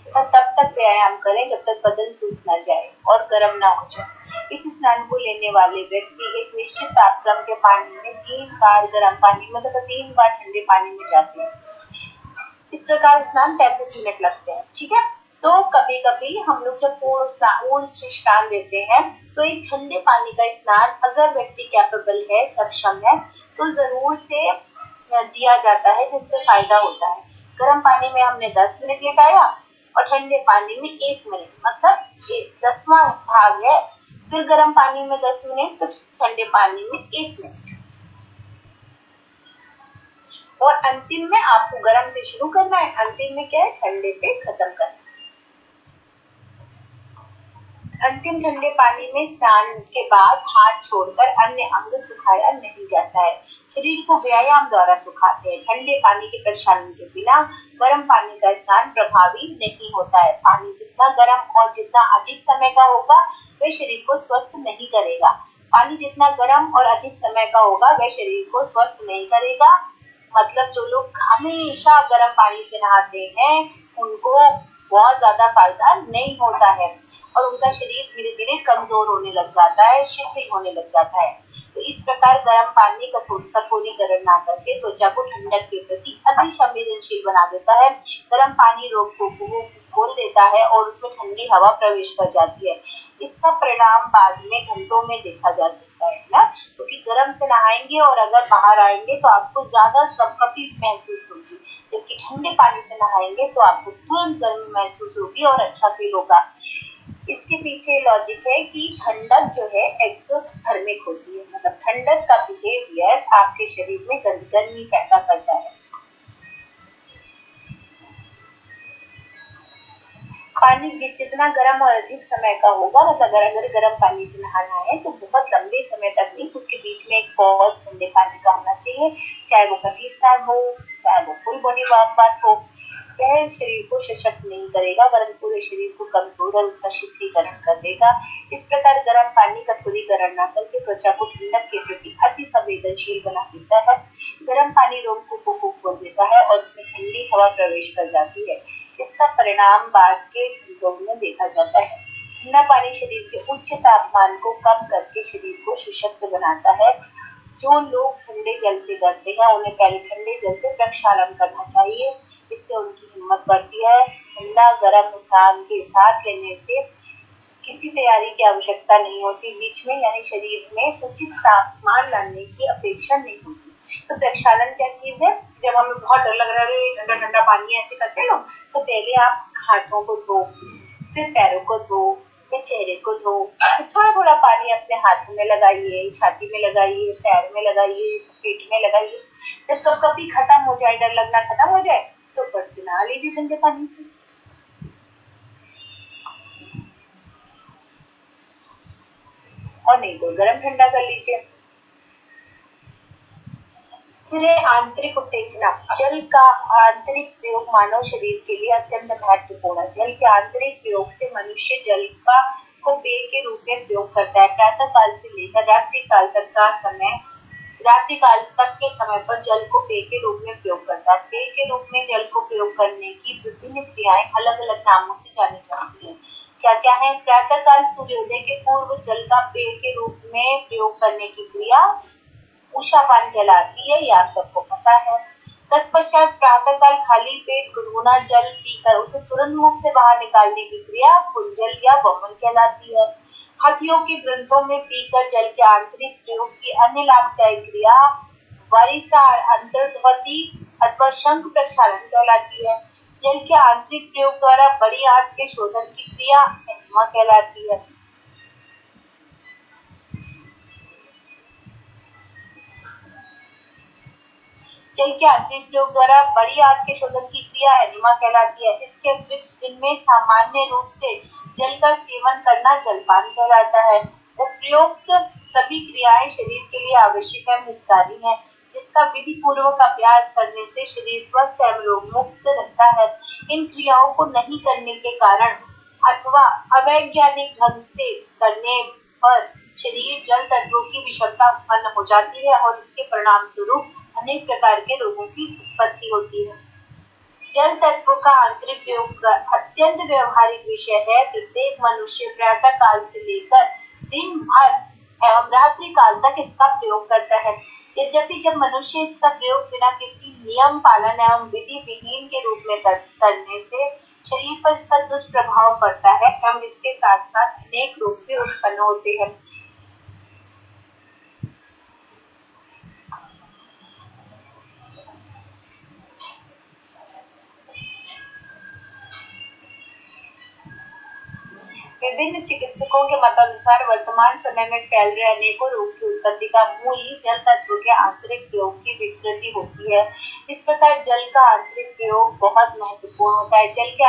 तथा तब तक व्यायाम करें जब तक बदन सूख न जाए और गर्म ना हो जाए। इस स्नान को लेने वाले व्यक्ति एक निश्चित तापक्रम के पानी में 3 बार गर्म पानी में तथा 3 बार ठंडे पानी में जाते हैं। इस प्रकार स्नान 33 मिनट लगते हैं। ठीक है। तो कभी कभी हम लोग जब पूर्ण स्नान देते हैं तो एक ठंडे पानी का स्नान अगर व्यक्ति कैपेबल है, सक्षम है, तो जरूर से दिया जाता है, जिससे फायदा होता है। गर्म पानी में हमने 10 मिनट लगाया और ठंडे पानी में 1 मिनट, मतलब 10वां भाग है। फिर गर्म पानी में 10 मिनट तो ठंडे पानी में 1 मिनट, और अंतिम में आपको गर्म से शुरू करना है, अंतिम में क्या है, ठंडे पे खत्म करना है। अंतिम ठंडे पानी में स्नान के बाद हाथ छोड़कर अन्य अंग सुखाया नहीं जाता है। शरीर को व्यायाम द्वारा सुखाते हैं। ठंडे पानी के प्रक्षालन के बिना गर्म पानी का स्नान प्रभावी नहीं होता है। पानी जितना गर्म और जितना अधिक समय का होगा वह शरीर को स्वस्थ नहीं करेगा। पानी जितना गर्म और अधिक समय का होगा वह शरीर को स्वस्थ नहीं करेगा। मतलब जो लोग हमेशा गर्म पानी से नहाते हैं उनको बहुत ज्यादा फायदा नहीं होता है और उनका शरीर धीरे धीरे कमजोर होने लग जाता है, शिथिल होने लग जाता है। तो इस प्रकार गर्म पानी कठोरीकरण ना करके त्वचा को ठंडक के प्रति अति संवेदनशील बना देता है। गर्म पानी रोग को खोल देता है और उसमें ठंडी हवा प्रवेश कर जाती है। इसका परिणाम बाद में घंटों में देखा जा सकता है ना, क्योंकि गर्म से नहाएंगे और अगर बाहर आएंगे तो आपको ज्यादा कपकपी महसूस होगी, जबकि ठंडे पानी से नहाएंगे तो आपको तुरंत गर्मी महसूस होगी और अच्छा फील होगा। इसके पीछे लॉजिक है कि ठंडक जो है एक्सोथर्मिक होती है, मतलब ठंडक का बिहेवियर आपके शरीर में गर्मी पैदा करता है। पानी जितना गर्म और अधिक समय का होगा, मतलब अगर गर्म पानी से नहाना है तो बहुत लंबे समय तक नहीं, उसके बीच में एक पॉज ठंडे पानी का होना चाहिए। चाहे वो कटी स्नान हो, चाहे वो फुल बॉडी वार्म बाथ हो, वह शरीर को सशक्त नहीं करेगा वरन पूरे शरीर को कमजोर और उसका शिथिलीकरण कर देगा। इस प्रकार गर्म पानी कठोरीकरण न करके त्वचा को ठंडक के प्रति अति संवेदनशील बना देता है। गर्म पानी रोग को खोल देता है और उसमें ठंडी हवा प्रवेश कर जाती है। इसका परिणाम बाद के घंटों में देखा जाता है। ठंडा पानी शरीर के उच्च तापमान को कम करके शरीर को सशक्त बनाता है। जो लोग ठंडे जल से डरते हैं उन्हें पहले ठंडे जल से प्रक्षालन करना चाहिए, इससे उनकी हिम्मत बढ़ती है। ठंडा गर्म स्नान के साथ लेने से किसी तैयारी की आवश्यकता नहीं होती बीच में, यानी शरीर में उचित तापमान लाने की अपेक्षा नहीं होती। तो प्रक्षालन क्या चीज है? जब हमें बहुत डर लग रहा है ठंडा ठंडा पानी ऐसे करते हैं लोग, तो पहले आप हाथों को धो, फिर पैरों को धो, फिर चेहरे को धो, तो थोड़ा थोड़ा पानी अपने हाथों में लगाइए, छाती में लगाइए, पैर में लगाइए, पेट में लगाइए। जब कभी खत्म हो जाए, डर लगना खत्म हो जाए, तो फट से नहा लीजिए ठंडे पानी से। और नहीं तो गर्म ठंडा कर लीजिए। फिर आंतरिक उत्तेजना। जल का आंतरिक प्रयोग मानव शरीर के लिए अत्यंत महत्वपूर्ण है। जल के आंतरिक प्रयोग से मनुष्य जल को पेय के रूप में प्रयोग करता है। प्रातः काल से लेकर रात्रि काल तक का समय रात्रि काल तक के समय पर जल को पेय के रूप में प्रयोग करता है। पेय के रूप में जल को प्रयोग करने की विभिन्न क्रियाएं अलग अलग नामों से जानी जाती है। क्या क्या है? प्रातः काल सूर्योदय के पूर्व जल का पेय के रूप में प्रयोग करने की क्रिया उषापान कहलाती है, ये आप सबको पता है। तत्पश्चात प्रातः काल खाली पेट गुनगुना जल पीकर उसे तुरंत मुख से बाहर निकालने की क्रिया कुंजल या वमन कहलाती है। हठियों के ग्रंथों में पीकर जल के आंतरिक प्रयोग की अन्य लाभदायी क्रिया वरिसार अंतर्ध्वति अथवा शंख प्रक्षालन कहलाती है। जल के आंतरिक प्रयोग द्वारा बड़ी आंत के शोधन की क्रिया एनिमा कहलाती है। जल के आंतरिक प्रयोग द्वारा बड़ी आंत के शोधन की क्रिया एनिमा कहलाती है। इसके अतिरिक्त इनमें सामान्य रूप से जल का सेवन करना जलपान कहलाता है। उपयुक्त सभी क्रियाएं शरीर के लिए आवश्यक एवं हितकारी हैं, जिसका विधि पूर्वक अभ्यास करने से शरीर स्वस्थ एवं रोग मुक्त रहता है। इन क्रियाओं को नहीं करने के कारण अथवा अवैज्ञानिक ढंग से करने पर शरीर जल तत्वों की विषमता उत्पन्न हो जाती है और इसके परिणाम स्वरूप अनेक प्रकार के रोगों की उत्पत्ति होती है। जल तत्व का आंतरिक प्रयोग अत्यंत व्यवहारिक विषय है। प्रत्येक मनुष्य प्रातः काल से लेकर दिन भर एवं रात्रि काल तक इसका प्रयोग करता है। यद्यपि जब मनुष्य इसका प्रयोग बिना किसी नियम पालन एवं विधि विहीन के रूप में करने से शरीर पर इसका दुष्प्रभाव पड़ता है एवं इसके साथ साथ अनेक रोग भी उत्पन्न होते हैं। विभिन्न चिकित्सकों के मतानुसार वर्तमान समय में फैल रहे अनेकों रोग की उत्पत्ति का मूल ही जल तत्व के आंतरिक प्रयोग की विकृति होती है। इस प्रकार जल का आंतरिक प्रयोग बहुत महत्वपूर्ण होता है। जल के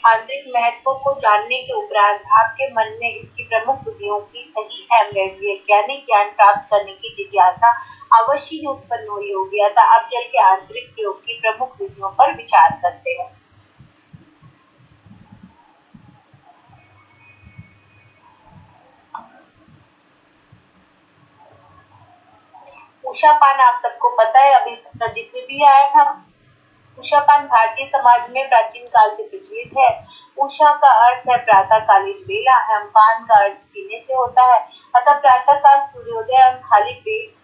आंतरिक महत्व को जानने के उपरांत आपके मन में इसकी प्रमुख विधियों की सही एवं वैज्ञानिक ज्ञान प्राप्त करने की जिज्ञासा अवश्य ही उत्पन्न हुई होगी। अतः अब जल के आंतरिक प्रयोग की प्रमुख विधियों पर विचार करते हैं। उषापान आप सबको पता है, अभी इसका जिक्र भी आया था। उषापान भारतीय समाज में प्राचीन काल से प्रचलित है। उषा का अर्थ है प्रातःकालीन बेला एवं पान का अर्थ पीने से होता है। अतः प्रातः काल सूर्योदय एवं खाली पेट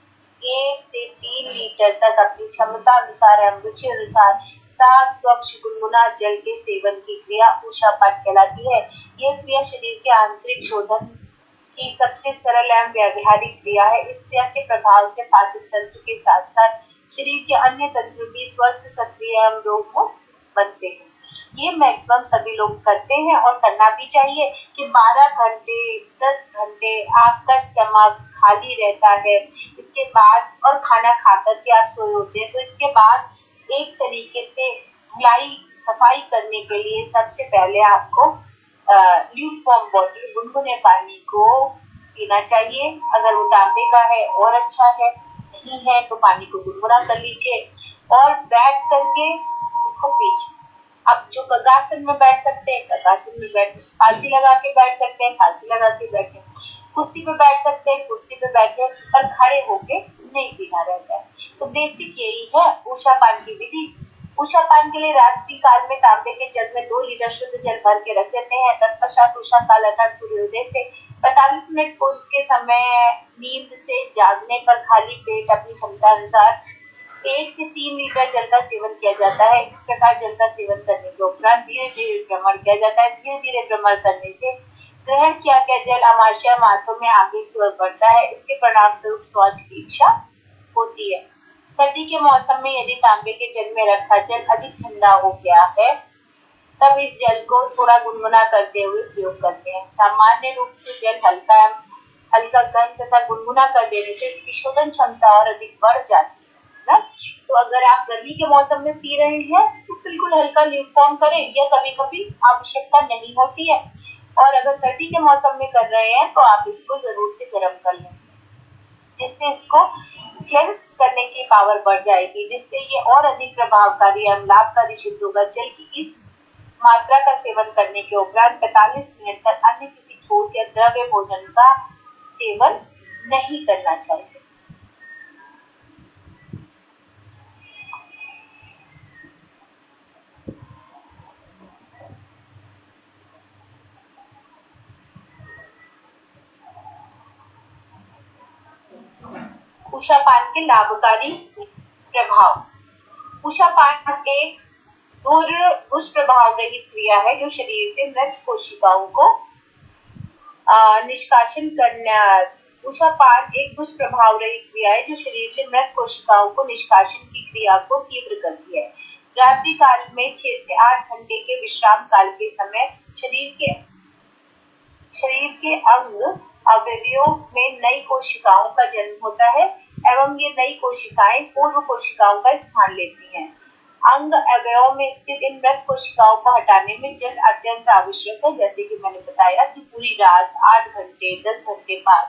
1 से 3 लीटर तक अपनी क्षमता अनुसार एवं रुचि अनुसार साफ स्वच्छ गुनगुना जल के सेवन की क्रिया उषापान कहलाती है। यह क्रिया शरीर के आंतरिक शोधन की सबसे सरल एवं व्यावहारिक क्रिया है। इस क्रिया के प्रभाव से पाचन तंत्र के साथ साथ शरीर के अन्य तंत्र भी स्वस्थ, सक्रिय एवं रोग मुक्त बनते हैं। ये मैक्सिमम सभी लोग करते हैं और करना भी चाहिए कि 12 घंटे 10 घंटे आपका स्टमक खाली रहता है। इसके बाद और खाना खा करके आप सोए होते हैं, तो इसके बाद एक तरीके से धुलाई सफाई करने के लिए सबसे पहले आपको ल्यूकवार्म वाटर गुनगुने पानी को पीना चाहिए। अगर वो तांबे का है और अच्छा है, नहीं है तो पानी को गुनगुना कर लीजिए और बैठ करके उसको पीजिए। अब जो गगासन में बैठ सकते हैं गगासन में बैठ, फालती लगा के बैठ सकते हैं फालती लगा के बैठे, कुर्सी पे बैठ सकते हैं कुर्सी पे बैठे, पर खड़े होके नहीं पीना रहता है। तो बेसिक यही है उषापान की विधि। उषापान के लिए रात्रि काल में तांबे के जग में 2 लीटर शुद्ध जल भर के रख देते हैं। तत्पश्चात उषा काल अर्थात सूर्योदय से 45 मिनट पूर्व के समय नींद से जागने पर खाली पेट अपनी क्षमता अनुसार 1 से 3 लीटर जल का सेवन किया जाता है। इस प्रकार जल का सेवन करने के उपरांत धीरे धीरे भ्रमण किया जाता है। धीरे धीरे भ्रमण करने से ग्रहण किया गया जल अमाशय माथों में आगे की ओर बढ़ता है। इसके परिणाम स्वरूप शौच की इच्छा होती है। सर्दी के मौसम में यदि तांबे के जल में रखा जल अधिक ठंडा हो गया है, तब इस जल को थोड़ा गुनगुना करते हुए प्रयोग करते हैं। सामान्य रूप से जल हल्का गर्म तथा गुनगुना कर देने से इसकी शोधन क्षमता और अधिक बढ़ जाती है ना। तो अगर आप गर्मी के मौसम में पी रहे हैं तो बिल्कुल हल्का ल्यूकवार्म करें, या कभी कभी आवश्यकता नहीं होती है। और अगर सर्दी के मौसम में कर रहे हैं तो आप इसको जरूर से गर्म कर लें, जिससे इसको क्लेंस करने की पावर बढ़ जाएगी, जिससे ये और अधिक प्रभावकारी एवं लाभकारी सिद्ध होगा। जल की इस मात्रा का सेवन करने के उपरांत 45 मिनट तक अन्य किसी ठोस या द्रव्य भोजन का सेवन नहीं करना चाहिए। उषापान के लाभकारी प्रभाव। उषापान एक दुष्प्रभाव रहित क्रिया है जो शरीर से मृत कोशिकाओं को निष्कासन करना। उषापान एक दुष्प्रभाव रहित क्रिया है जो शरीर से मृत कोशिकाओं को निष्कासन की क्रिया को तीव्र करती है। रात्रि काल में 6 से 8 घंटे के विश्राम काल के समय शरीर के अंग अवयवों में नई कोशिकाओं का जन्म होता है एवं ये नई कोशिकाएं पूर्व कोशिकाओं का स्थान लेती हैं। अंग अवयवों में स्थित इन मृत कोशिकाओं को हटाने में जल अत्यंत आवश्यक है। जैसे कि मैंने बताया कि पूरी रात 8 घंटे 10 घंटे बाद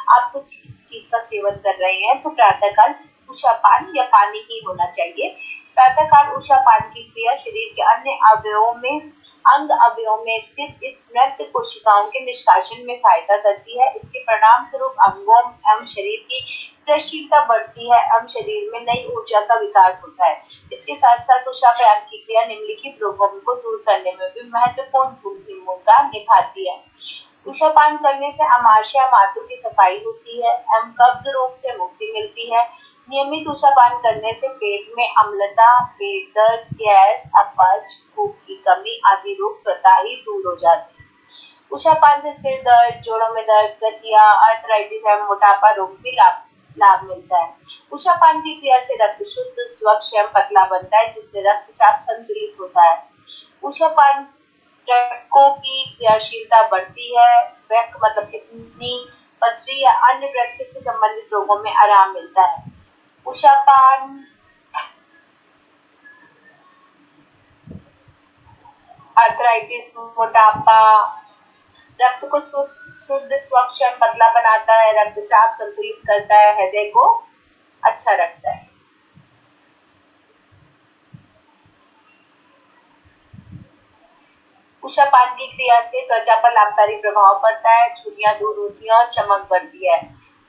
आप कुछ इस चीज का सेवन कर रहे हैं तो प्रातःकाल उषापान या पानी ही होना चाहिए। प्रातःकाल उषापान की क्रिया शरीर के अन्य अवयवों में अंग अवयवों में स्थित इस मृत कोशिकाओं के निष्कासन में सहायता करती है। इसके परिणाम स्वरूप अंगों एवं शरीर की क्रियाशीलता बढ़ती है एवं शरीर में नई ऊर्जा का विकास होता है। इसके साथ साथ उषापान की क्रिया निम्नलिखित रोगों को दूर करने में भी महत्वपूर्ण भूमिका निभाती है। उषापान करने से आमाशय मार्गों की सफाई होती है एवं कब्ज रोग से मुक्ति मिलती है। नियमित उषापान करने से पेट में अम्लता, पेट दर्द, गैस, अपच, भूख की कमी आदि रोग स्वतः ही दूर हो जाते हैं। उषापान से सिर दर्द, जोड़ों में दर्द, गठिया, आर्थराइटिस एवं मोटापा रोग भी लाभ मिलता है। उषापान की क्रिया से रक्त शुद्ध, स्वच्छ एवं पतला बनता है जिससे रक्तचाप संतुलित होता है। उषापान वृक्कों की क्रियाशीलता बढ़ती है। वृक्क मतलब किडनी, पथरी या अन्य वृक्क से संबंधित रोगों में आराम मिलता है। उषापान आर्थराइटिस, मोटापा, रक्त को शुद्ध, स्वच्छ एवं पतला बनाता है, रक्तचाप संतुलित करता है, हृदय को अच्छा रखता है। उषापान की क्रिया से त्वचा पर लाभकारी प्रभाव पड़ता है, झुर्रियां दूर होती हैं और चमक बढ़ती है।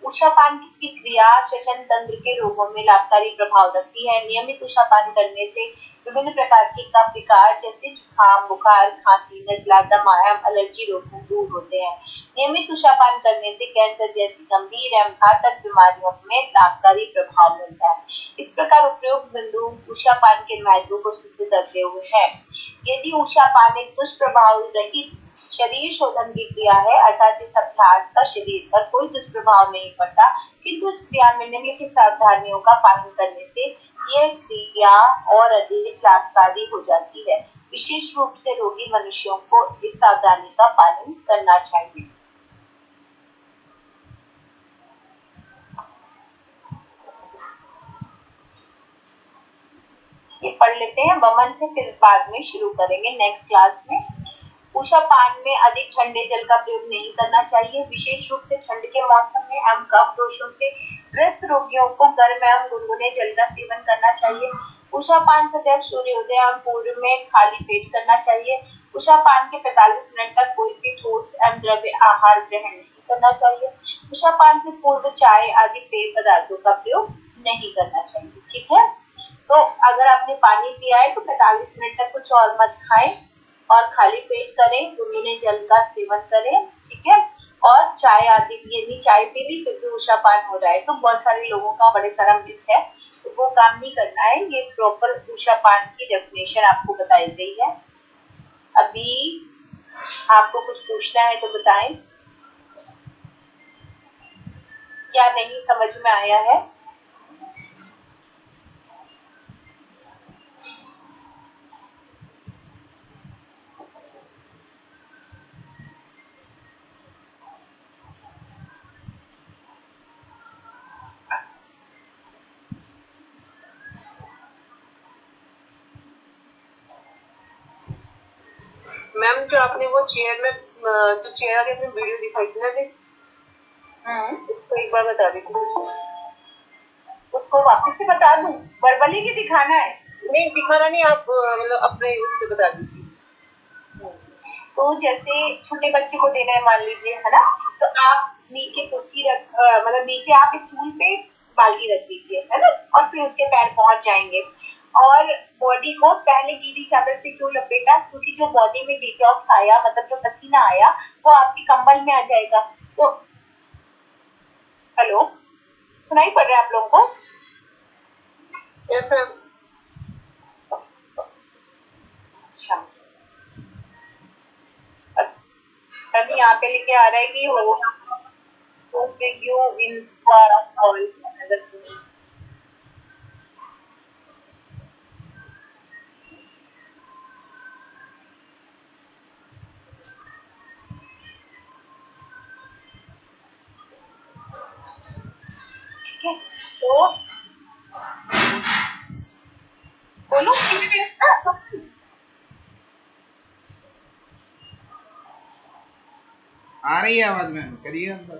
उषापान की क्रिया श्वसन तंत्र के रोगों में लाभकारी प्रभाव रखती है। नियमित उषापान करने से विभिन्न प्रकार के कफ विकार जैसे जुकाम, बुखार, खांसी, नजला, दमा एवं एलर्जी रोग दूर होते हैं। नियमित उषापान करने से कैंसर जैसी गंभीर एवं घातक बीमारियों में लाभकारी प्रभाव मिलता है। इस प्रकार उपयुक्त बिंदु उषापान के महत्व को सिद्ध करते हुए है। यदि उषापान एक दुष्प्रभाव रहित शरीर शोधन की क्रिया है अर्थात इस अभ्यास का शरीर पर कोई दुष्प्रभाव नहीं पड़ता, किंतु इस क्रिया में निम्नलिखित सावधानियों का पालन करने से यह क्रिया और अधिक लाभकारी हो जाती है। विशेष रूप से रोगी मनुष्यों को इस सावधानी का पालन करना चाहिए। ये पढ़ लेते हैं वमन से, फिर बाद में शुरू करेंगे नेक्स्ट क्लास में। उषापान में अधिक ठंडे जल का प्रयोग नहीं करना चाहिए। विशेष रूप से ठंड के मौसम में एवं कफ दोषों से ग्रस्त रोगियों को गर्म एवं गुनगुने जल का सेवन करना चाहिए। उषापान सदैव सूर्योदय एवं पूर्व में खाली पेट करना चाहिए। उषापान के 45 मिनट तक कोई भी ठोस एवं द्रव्य आहार ग्रहण नहीं करना चाहिए। उषापान से पूर्व चाय आदि पेय पदार्थों का प्रयोग नहीं करना चाहिए। ठीक है, तो अगर आपने पानी पिया है तो 45 मिनट तक कुछ और मत खाएं और खाली पेट करें, गुनगुने जल का सेवन करें। ठीक है, और चाय आदि, यदि चाय पी ली फिर भी उषापान हो रहा है तो बहुत सारे लोगों का बड़े सारा मिथ है, तो वो काम नहीं करना है। ये प्रॉपर उषापान की डेफिनेशन आपको बताई गई है। अभी आपको कुछ पूछना है तो बताएं, क्या नहीं समझ में आया है? मैम जो आपने वो चेयर में जो चेयर आगे अपनी वीडियो दिखाई थी ना, उसको एक बार बता दीजिए। उसको वापस से बता दूं? वर्बली की दिखाना है? नहीं दिखाना नहीं, आप मतलब अपने उससे बता दीजिए। तो जैसे छोटे बच्चे को देना है मान लीजिए, है ना, तो आप नीचे कुर्सी रख मतलब नीचे आप स्टूल पे बाल्टी रख दीजिए, है ना, और फिर उसके पैर पहुंच जाएंगे। और बॉडी को पहले गीली चादर से क्यों लपेटा? क्योंकि जो बॉडी में डिटॉक्स आया, मतलब जो पसीना आया, वो आपके कंबल में आ जाएगा। तो हेलो, सुनाई पड़ रहा है आप लोगों को? Yes ma'am. अच्छा, अभी यहाँ पे लिखे आ रहा है कि हो bring you in call. ठीक है, तो बोलो आ रही है आवाज में, करिए अंदर।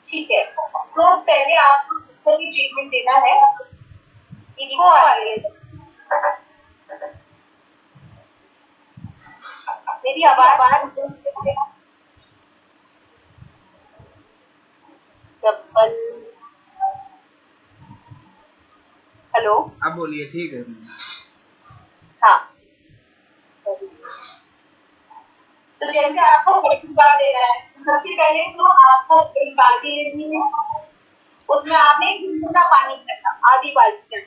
ठीक है, तो पहले आपको इसको भी ट्रीटमेंट देना है। इनको आ रही है मेरी आवाज हेलो, अब बोलिए, ठीक है। हाँ सॉरी। तो जैसे आपको बार देना है, सबसे पहले तो आपको एक बाल्टी लेनी है, उसमें आपने गुनगुना पानी करना, आधी बाल्टी।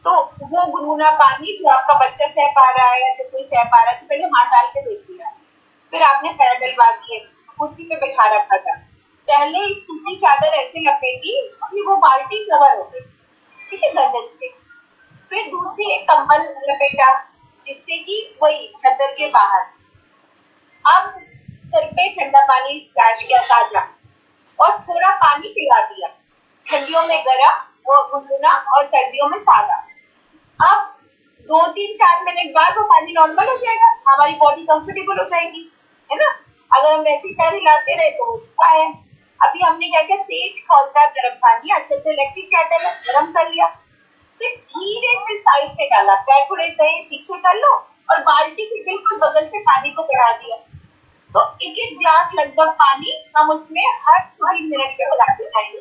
तो वो गुनगुना पानी जो आपका बच्चा सह पा रहा है या जो कोई सह पा रहा है, तो पहले हाथ डाल के देख लिया, फिर आपने पैर डलवा दिए, कुर्सी पे बैठा रखा था, पहले एक सूती चादर ऐसे लपेटी कि वो बाल्टी कवर हो गई, ठीक है, गर्दन से। फिर दूसरी एक कंबल लपेटा जिससे कि वही चादर के बाहर। अब सर पे ठंडा पानी स्प्लैश किया ताजा और थोड़ा पानी पिला दिया, ठंडियों में गर्म और गुनगुना और सर्दियों में सादा। अब 2-3-4 मिनट बाद वो पानी नॉर्मल हो जाएगा, हमारी बॉडी कंफर्टेबल हो जाएगी, है ना। अगर हम वैसे पैर हिलाते रहे तो उसका है। अभी हमने क्या किया, तेज खौलता गर्म पानी, आजकल तो इलेक्ट्रिक केटल है, गर्म कर लिया, फिर धीरे से साइड से डाला, पैर थोड़े गए पीछे कर लो और बाल्टी के बिल्कुल बगल से पानी को बढ़ा दिया। तो एक ग्लास लगभग पानी हम उसमें हर 3 मिनट पे बढ़ाते जाएंगे।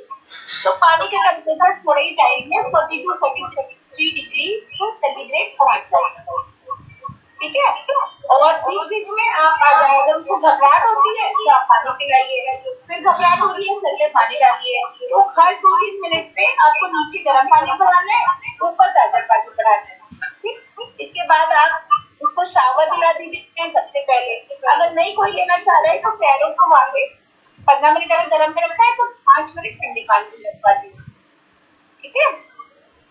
तो पानी का टेम्परेचर थोड़े ही टाइम में 42-43 डिग्री सेंटीग्रेड पहुंच जाएगा, ठीक है। और बीच बीच में आप अगर उसको घबराहट होती है तो आप पानी पिलाइए, फिर घबराहट हो रही है सर में पानी डालिए। तो हर 2-3 मिनट पे आपको नीचे गर्म पानी भराना है, ऊपर ताजा पानी भराना है, ठीक। इसके बाद आप उसको शावर दिला दीजिए सबसे पहले। अगर नहीं कोई लेना चाह रहा है तो पैरों को वहां पे 15 मिनट अगर गर्म में रखा है तो 5 मिनट ठंडे पानी में लगवा दीजिए, ठीक है।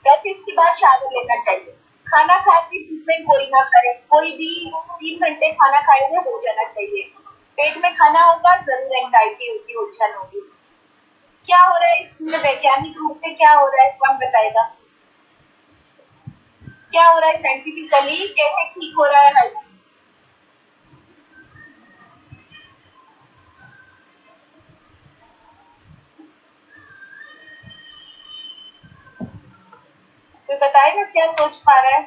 वैसे इसके बाद शावर लेना चाहिए। खाना खाते धूप में कोई ना करे, कोई भी 3 घंटे खाना खाए हुए हो जाना चाहिए। पेट में खाना होगा जरूर एंजाइटी होगी, उलझन होगी। क्या हो रहा है इसमें वैज्ञानिक रूप से, क्या हो रहा है कौन बताएगा? क्या हो रहा है साइंटिफिकली, कैसे ठीक हो रहा है? कोई बताएगा क्या सोच पा रहा है?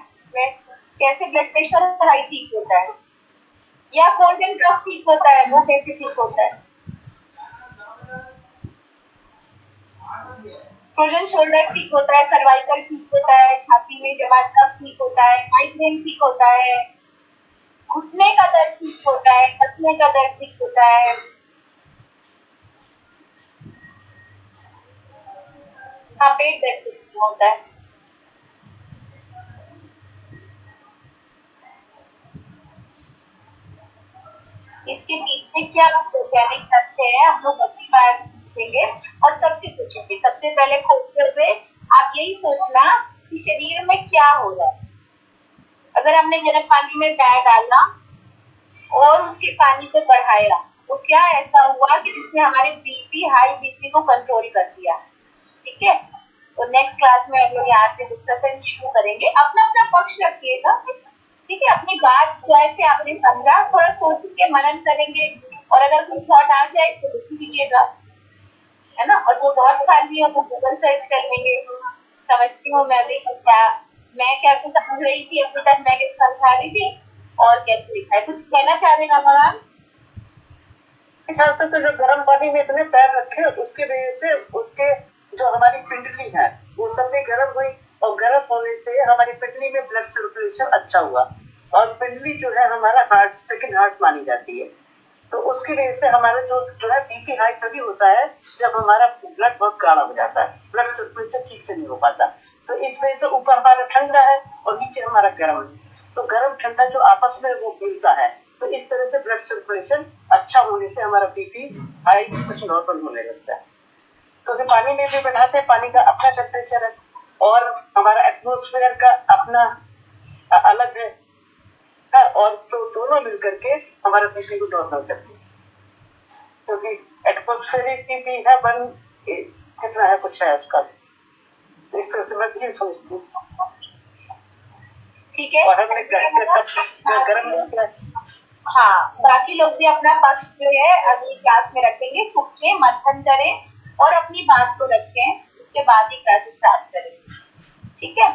कैसे ब्लड प्रेशर हाई ठीक होता है, या कोल्ड एंड कफ ठीक होता है, वो कैसे ठीक होता है? फ्रोजन शोल्डर ठीक होता है, सर्वाइकल ठीक होता है, छाती में जमा कफ ठीक होता है, माइग्रेन ठीक होता है, घुटने का दर्द ठीक होता है, पसने का दर्द ठीक होता है, हाँ पेट दर्द ठीक होता है। इसके पीछे क्या वैज्ञानिक तथ्य है हम लोग अगली बार सीखेंगे। और सबसे पूछेंगे, सबसे पहले खोलते हुए आप यही सोचना कि शरीर में क्या हो रहा है। अगर हमने गर्म पानी में पैर डाला और उसके पानी को बढ़ाया तो क्या ऐसा हुआ कि जिसने हमारे बीपी, हाई बीपी को कंट्रोल कर दिया, ठीक है। तो नेक्स्ट क्लास में हम लोग यहाँ से डिस्कशन शुरू करेंगे। अपना अपना पक्ष रखिएगा, ठीक है। अपनी बात कैसे आपने समझा थोड़ा सोच के मनन करेंगे, और अगर कोई थॉट आ जाए तो लिख लीजिएगा, है ना। और जो बहुत खाली है वो गूगल सर्च कर लेंगे। समझती हूँ मैं भी क्या, मैं कैसे समझ रही थी अभी तक, मैं कैसे समझा रही थी और कैसे लिखा है। कुछ कहना चाह रहे हैं मैम? ख्याल से तो जो गर्म पानी में इतने पैर रखे उसकी वजह से उसके जो हमारी पिंडली है वो सब भी गर्म हुई, और गर्म होने से हमारी पिंडली में ब्लड सर्कुलेशन अच्छा हुआ, और पिंडली जो है हमारा हार्ट, सेकंड हार्ट मानी जाती है। तो उस उसकी वजह से हमारा जो है बीपी हाई तभी होता है जब हमारा ब्लड बहुत गाढ़ा हो जाता है, ब्लड सर्कुलेशन ठीक से नहीं हो पाता। तो इस वजह से ऊपर हमारा ठंडा है और नीचे हमारा गर्म है, तो गर्म ठंडा जो आपस में वो मिलता है, तो इस तरह से ब्लड सर्कुलेशन अच्छा होने से हमारा बीपी हाई कुछ नॉर्मल होने लगता है। तो पानी में भी बढ़ाते हैं, पानी का अपना टेम्परेचर है और हमारा एटमोस्फेयर का अपना अलग है, और तो दोनों मिलकर के हमारे बीपी को नॉर्मल करते हैं। क्योंकि एटमोस्फेरिक बीपी है वन कितना है कुछ है उसका, इस तरह से मैं भी समझती हूँ। ठीक है, और हमने गर्म हाँ, बाकी लोग भी अपना पक्ष जो है अगली क्लास में रखेंगे, सोचें, मंथन करें और अपनी बात को रखें, उसके बाद ही क्लास स्टार्ट करें। ठीक है।